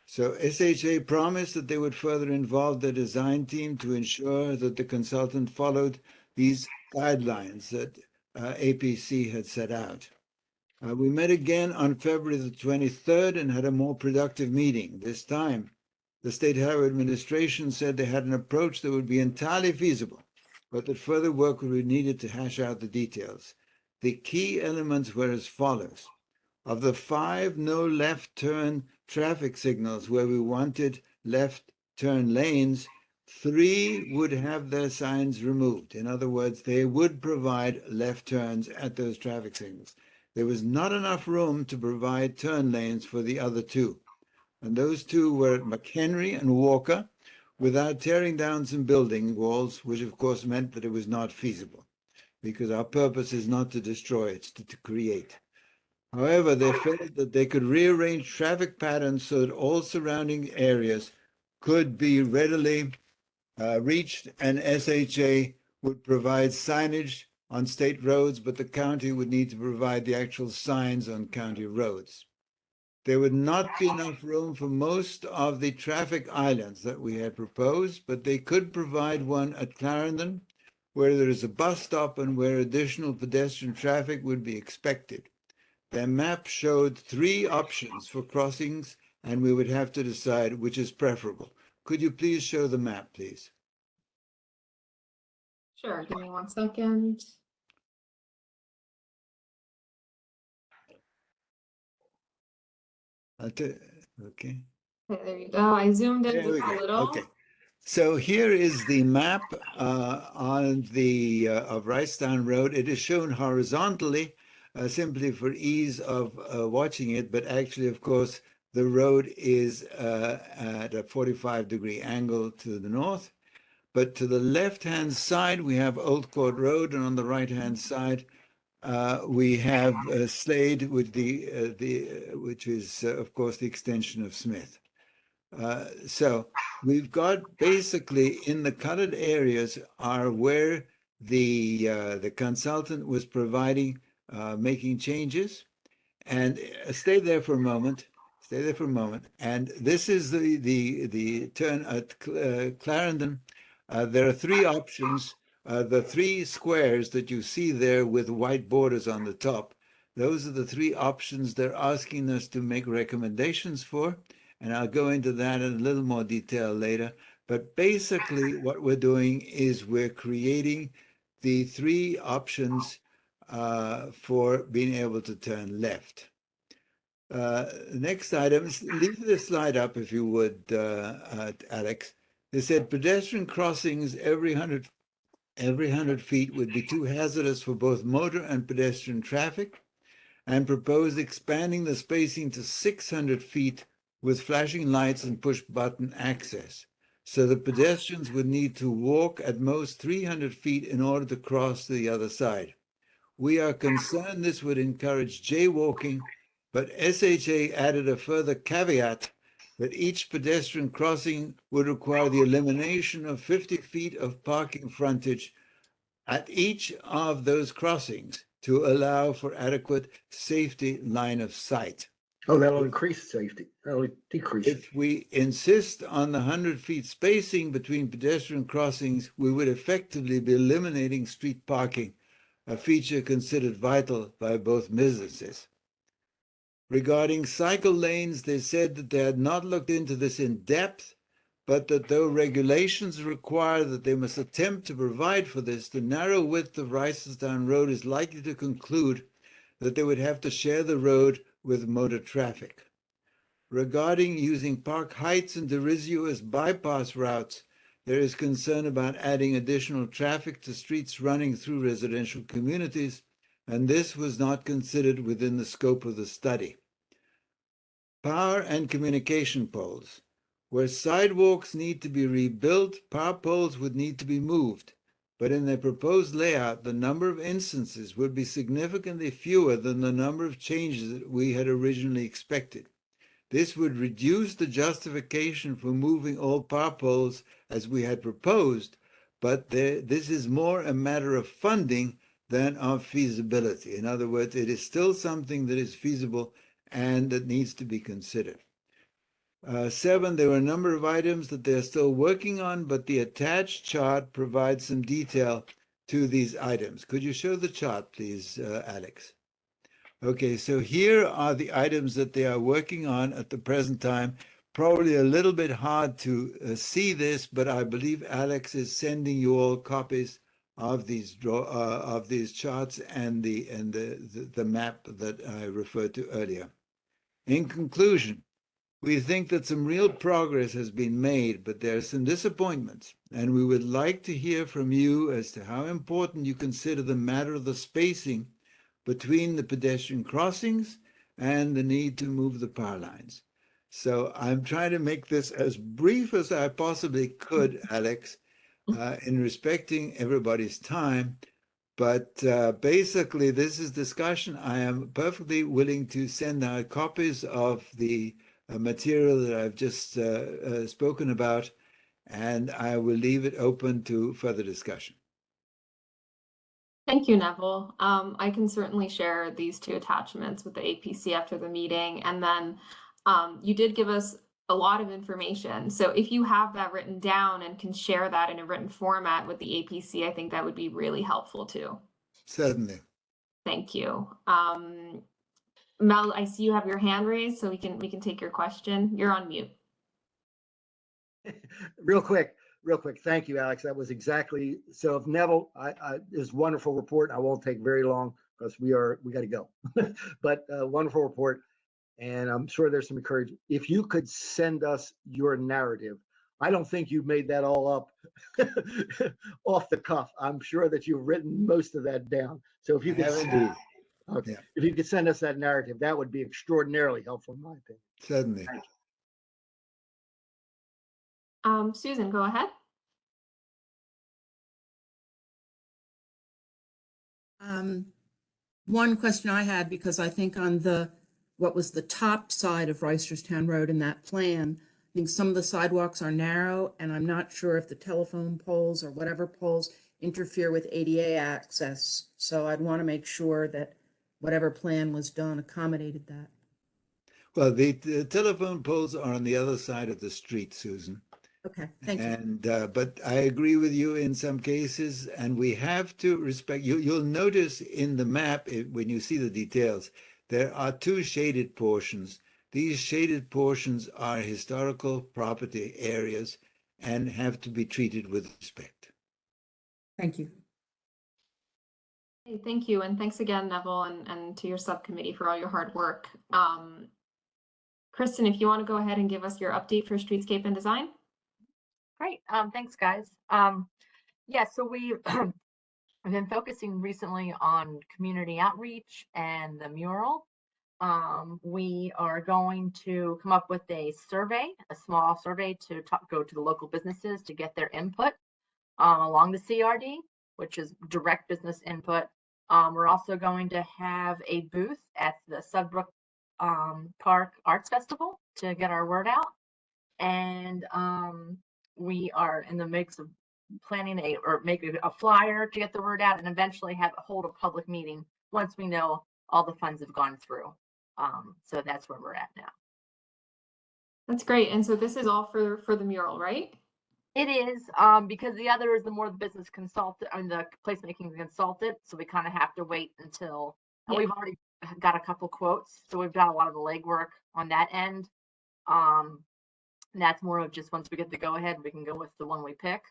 So SHA promised that they would further involve the design team to ensure that the consultant followed these guidelines that APC had set out. We met again on February the 23rd and had a more productive meeting. This time, the State Highway Administration said they had an approach that would be entirely feasible, but that further work would be needed to hash out the details. The key elements were as follows. Of the 5 no left turn traffic signals where we wanted left turn lanes, 3 would have their signs removed. In other words, they would provide left turns at those traffic signals. There was not enough room to provide turn lanes for the other 2. And those 2 were McHenry and Walker, without tearing down some building walls, which of course meant that it was not feasible, because our purpose is not to destroy, it's to create. However, they felt that they could rearrange traffic patterns so that all surrounding areas could be readily reached, and SHA would provide signage on state roads, but the county would need to provide the actual signs on county roads. There would not be enough room for most of the traffic islands that we had proposed, but they could provide one at Clarendon, where there is a bus stop and where additional pedestrian traffic would be expected. Their map showed 3 options for crossings, and we would have to decide which is preferable. Could you please show the map, please? Sure, give me 1 second. Okay. Okay, there you go. I zoomed in There we just a go. little. Okay. So here is the map on the of Ricestown Road. It is shown horizontally, simply for ease of watching it, but actually, of course, the road is at a 45-degree angle to the north. But to the left-hand side, we have Old Court Road, and on the right-hand side, we have Slade with which is, of course, the extension of Smith. So we've got basically in the colored areas are where the consultant was providing, making changes. And stay there for a moment. Stay there for a moment. And this is the turn at Clarendon. There are 3 options. The 3 squares that you see there with white borders on the top, Those are the three options they're asking us to make recommendations for, and I'll go into that in a little more detail later. But basically, what we're doing is we're creating the three options for being able to turn left. Next item, leave this slide up if you would, Alex. They said pedestrian crossings every 100 feet would be too hazardous for both motor and pedestrian traffic, and proposed expanding the spacing to 600 feet with flashing lights and push button access. So the pedestrians would need to walk at most 300 feet in order to cross to the other side. We are concerned this would encourage jaywalking, but SHA added a further caveat that each pedestrian crossing would require the elimination of 50 feet of parking frontage at each of those crossings to allow for adequate safety line of sight. Oh, that'll increase safety. That'll decrease it. If we insist on the 100 feet spacing between pedestrian crossings, we would effectively be eliminating street parking, a feature considered vital by both businesses. Regarding cycle lanes, they said that they had not looked into this in depth, but that though regulations require that they must attempt to provide for this, the narrow width of Reisterstown Road is likely to conclude that they would have to share the road with motor traffic. Regarding using Park Heights and Derisio as bypass routes, there is concern about adding additional traffic to streets running through residential communities, and this was not considered within the scope of the study. Power and communication poles. Where sidewalks need to be rebuilt, power poles would need to be moved, but in their proposed layout, the number of instances would be significantly fewer than the number of changes that we had originally expected. This would reduce the justification for moving all power poles as we had proposed, but this is more a matter of funding than of feasibility. In other words, it is still something that is feasible and that needs to be considered. 7, there were a number of items that they're still working on, but the attached chart provides some detail to these items. Could you show the chart, please, Alex? Okay, so here are the items that they are working on at the present time. Probably a little bit hard to see this, but I believe Alex is sending you all copies of these charts and the map that I referred to earlier. In conclusion, we think that some real progress has been made, but there are some disappointments, and we would like to hear from you as to how important you consider the matter of the spacing between the pedestrian crossings and the need to move the power lines. So I'm trying to make this as brief as I possibly could, Alex, in respecting everybody's time. But basically, this is discussion. I am perfectly willing to send out copies of the material that I've just spoken about, and I will leave it open to further discussion. Thank you, Neville. I can certainly share these two attachments with the APC after the meeting. And then you did give us a lot of information. So if you have that written down and can share that in a written format with the APC, I think that would be really helpful too. Certainly. Thank you. Mel, I see you have your hand raised, so we can take your question. You're on mute. Real quick. Thank you, Alex. That was exactly, so if Neville, this wonderful report. I won't take very long because we got to go, but wonderful report. And I'm sure there's some encouragement. If you could send us your narrative, I don't think you made that all up off the cuff. I'm sure that you've written most of that down. So if you could, okay, yeah. If you could send us that narrative, that would be extraordinarily helpful in my opinion. Certainly. Thank you. Susan, go ahead. One question I had, because I think on what was the top side of Reisterstown Road in that plan, I think some of the sidewalks are narrow, and I'm not sure if the telephone poles or whatever poles interfere with ADA access. So I'd want to make sure that whatever plan was done accommodated that. Well, the telephone poles are on the other side of the street, Susan. Okay, thank you. And but I agree with you in some cases, and we have to respect you. You'll notice in the map when you see the details, there are two shaded portions. These shaded portions are historical property areas and have to be treated with respect. Thank you. Hey, thank you, and thanks again, Neville, and to your subcommittee for all your hard work. Kristen, if you want to go ahead and give us your update for streetscape and design. Great. Thanks, guys. Yeah, so we have been focusing recently on community outreach and the mural. We are going to come up with a survey, a small survey to go to the local businesses to get their input along the CRD, which is direct business input. We're also going to have a booth at the Sudbrook Park Arts Festival to get our word out. And we are in the mix of planning making a flyer to get the word out and eventually hold a public meeting once we know all the funds have gone through. So that's where we're at now. That's great. And so this is all for the mural, right? It is, because the other is the more the business consultant, I mean, the placemaking consultant. So we kind of have to wait until, and Yeah. we've already got a couple quotes. So we've got a lot of the legwork on that end. And that's more of just once we get the go ahead, we can go with the one we pick,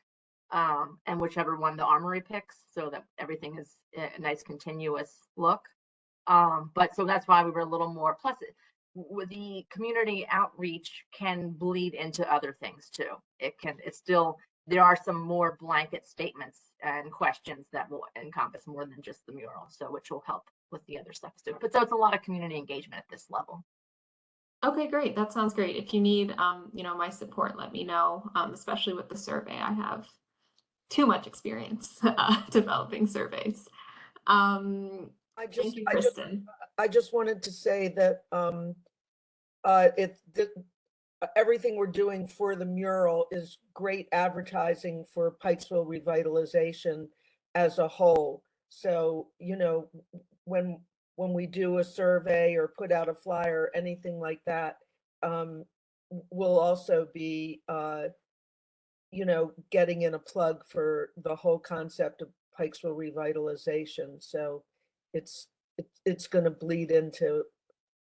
and whichever one the Armory picks, so that everything is a nice continuous look. But so that's why we were a little more, plus with the community outreach can bleed into other things too. It's still, there are some more blanket statements and questions that will encompass more than just the mural. So which will help with the other stuff too. But so it's a lot of community engagement at this level. Okay, great. That sounds great. If you need, my support, let me know, especially with the survey. I have too much experience developing surveys. Thank you, Kristen. I just wanted to say that everything we're doing for the mural is great advertising for Pikesville revitalization as a whole. So, when we do a survey or put out a flyer, anything like that, we'll also be, getting in a plug for the whole concept of Pikesville revitalization. So it's going to bleed into,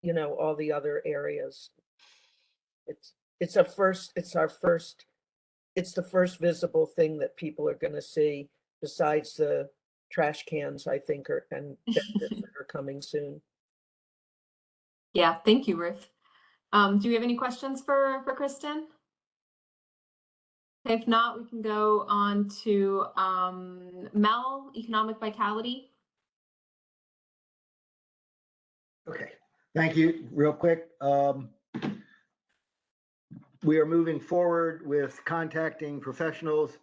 all the other areas. It's the first visible thing that people are going to see besides the trash cans, I think, and benefits that are coming soon. Yeah, thank you, Ruth. Do you have any questions for Kristen? If not, we can go on to Mel, Economic Vitality. Okay, thank you. Real quick. We are moving forward with contacting professionals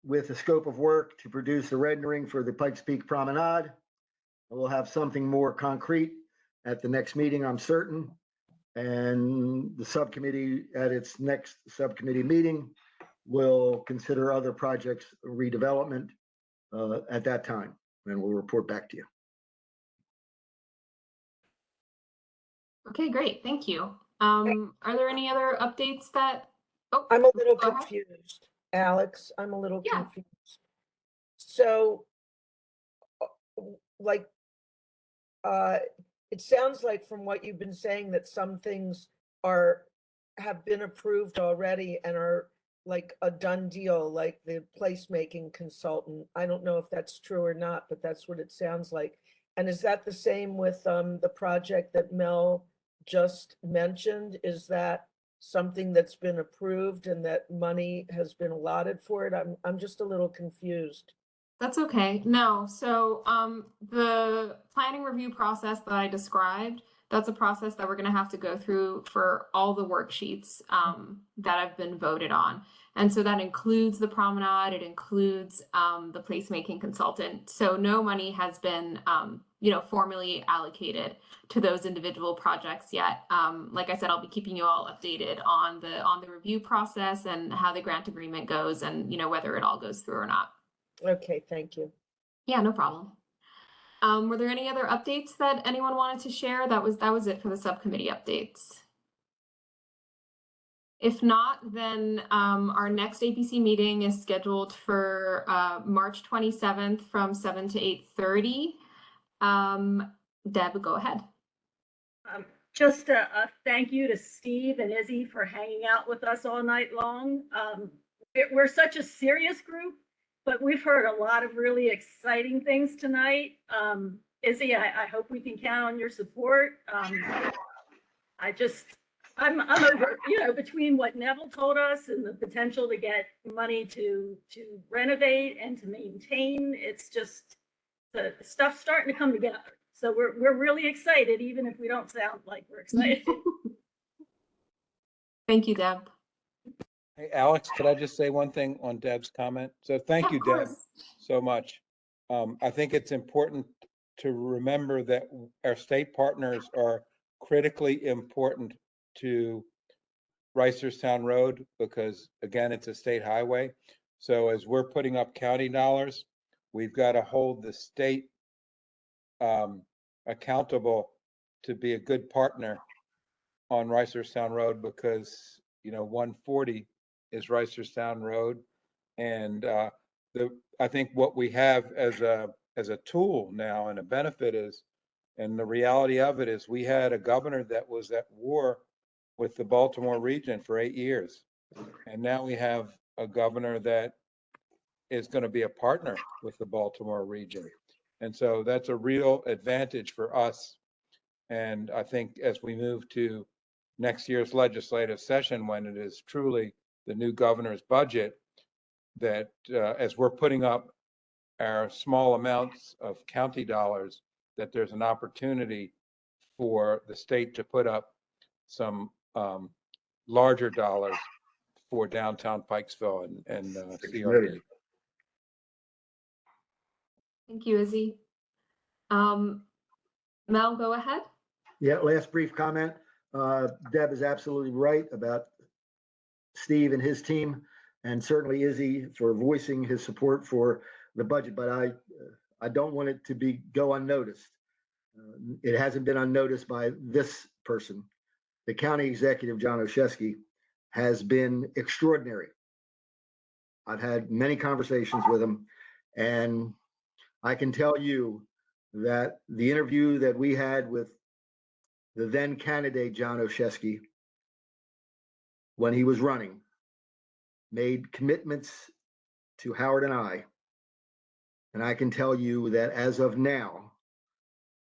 with a scope of work to produce a rendering for the Pikes Peak Promenade. We'll have something more concrete at the next meeting, I'm certain. And the subcommittee at its next subcommittee meeting will consider other projects redevelopment at that time, and we'll report back to you. Okay, great. Thank you. Are there any other updates that? Oh, I'm a little go ahead. confused, Alex. I'm a little Yeah. confused. So, it sounds like from what you've been saying that some things have been approved already and are like a done deal, like the placemaking consultant. I don't know if that's true or not, but that's what it sounds like. And is that the same with the project that Mel just mentioned? Is that something that's been approved and that money has been allotted for it? I'm just a little confused. That's okay. No, so the planning review process that I described, that's a process that we're going to have to go through for all the worksheets that have been voted on. And so that includes the promenade, it includes the placemaking consultant. So no money has been formally allocated to those individual projects yet. Like I said, I'll be keeping you all updated on the review process and how the grant agreement goes and whether it all goes through or not. Okay, thank you. Yeah, no problem. Were there any other updates that anyone wanted to share? That was it for the subcommittee updates. If not, then our next APC meeting is scheduled for March 27th from 7 to 8:30. Deb, go ahead. Just a thank you to Steve and Izzy for hanging out with us all night long. We're such a serious group, but we've heard a lot of really exciting things tonight. Izzy, I hope we can count on your support. I'm over, between what Neville told us and the potential to get money to renovate and to maintain, it's just the stuff's starting to come together. So we're really excited, even if we don't sound like we're excited. Thank you, Deb. Hey, Alex, could I just say one thing on Deb's comment? So thank Yeah, you, of Deb, course. so much. I think it's important to remember that our state partners are critically important to Reisterstown Road because, again, it's a state highway. So as we're putting up county dollars, we've got to hold the state accountable to be a good partner on Reisterstown Road because, 140 is Reisterstown Road. And I think what we have as a tool now and a benefit is, and the reality of it is we had a governor that was at war with the Baltimore region for 8 years. And now we have a governor that is going to be a partner with the Baltimore region. And so that's a real advantage for us. And I think as we move to next year's legislative session, when it is truly the new governor's budget, that as we're putting up our small amounts of county dollars, that there's an opportunity for the state to put up some larger dollars for downtown Pikesville and CRD. Thank you, Izzy. Mel, go ahead. Yeah, last brief comment. Deb is absolutely right about Steve and his team, and certainly Izzy for voicing his support for the budget. But I don't want it to go unnoticed. It hasn't been unnoticed by this person. The county executive, John Oshesky, has been extraordinary. I've had many conversations with him, and I can tell you that the interview that we had with the then candidate, John Oshesky, when he was running, made commitments to Howard and I. And I can tell you that as of now,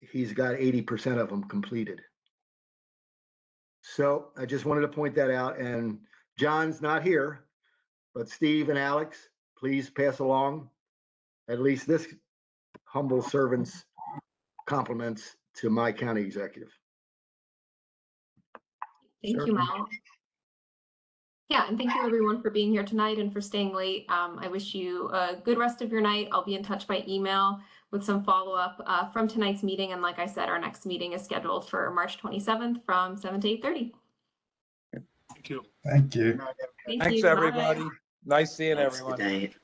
he's got 80% of them completed. So I just wanted to point that out. And John's not here, but Steve and Alex, please pass along at least this humble servant's compliments to my county executive. Thank you, Mel. Yeah, and thank you everyone for being here tonight and for staying late. I wish you a good rest of your night. I'll be in touch by email with some follow-up from tonight's meeting. And like I said, our next meeting is scheduled for March 27th from 7 to 8:30. Thank you. Thank you. Thank Thanks, you. Bye. everybody. Nice seeing Thanks, everyone. good night.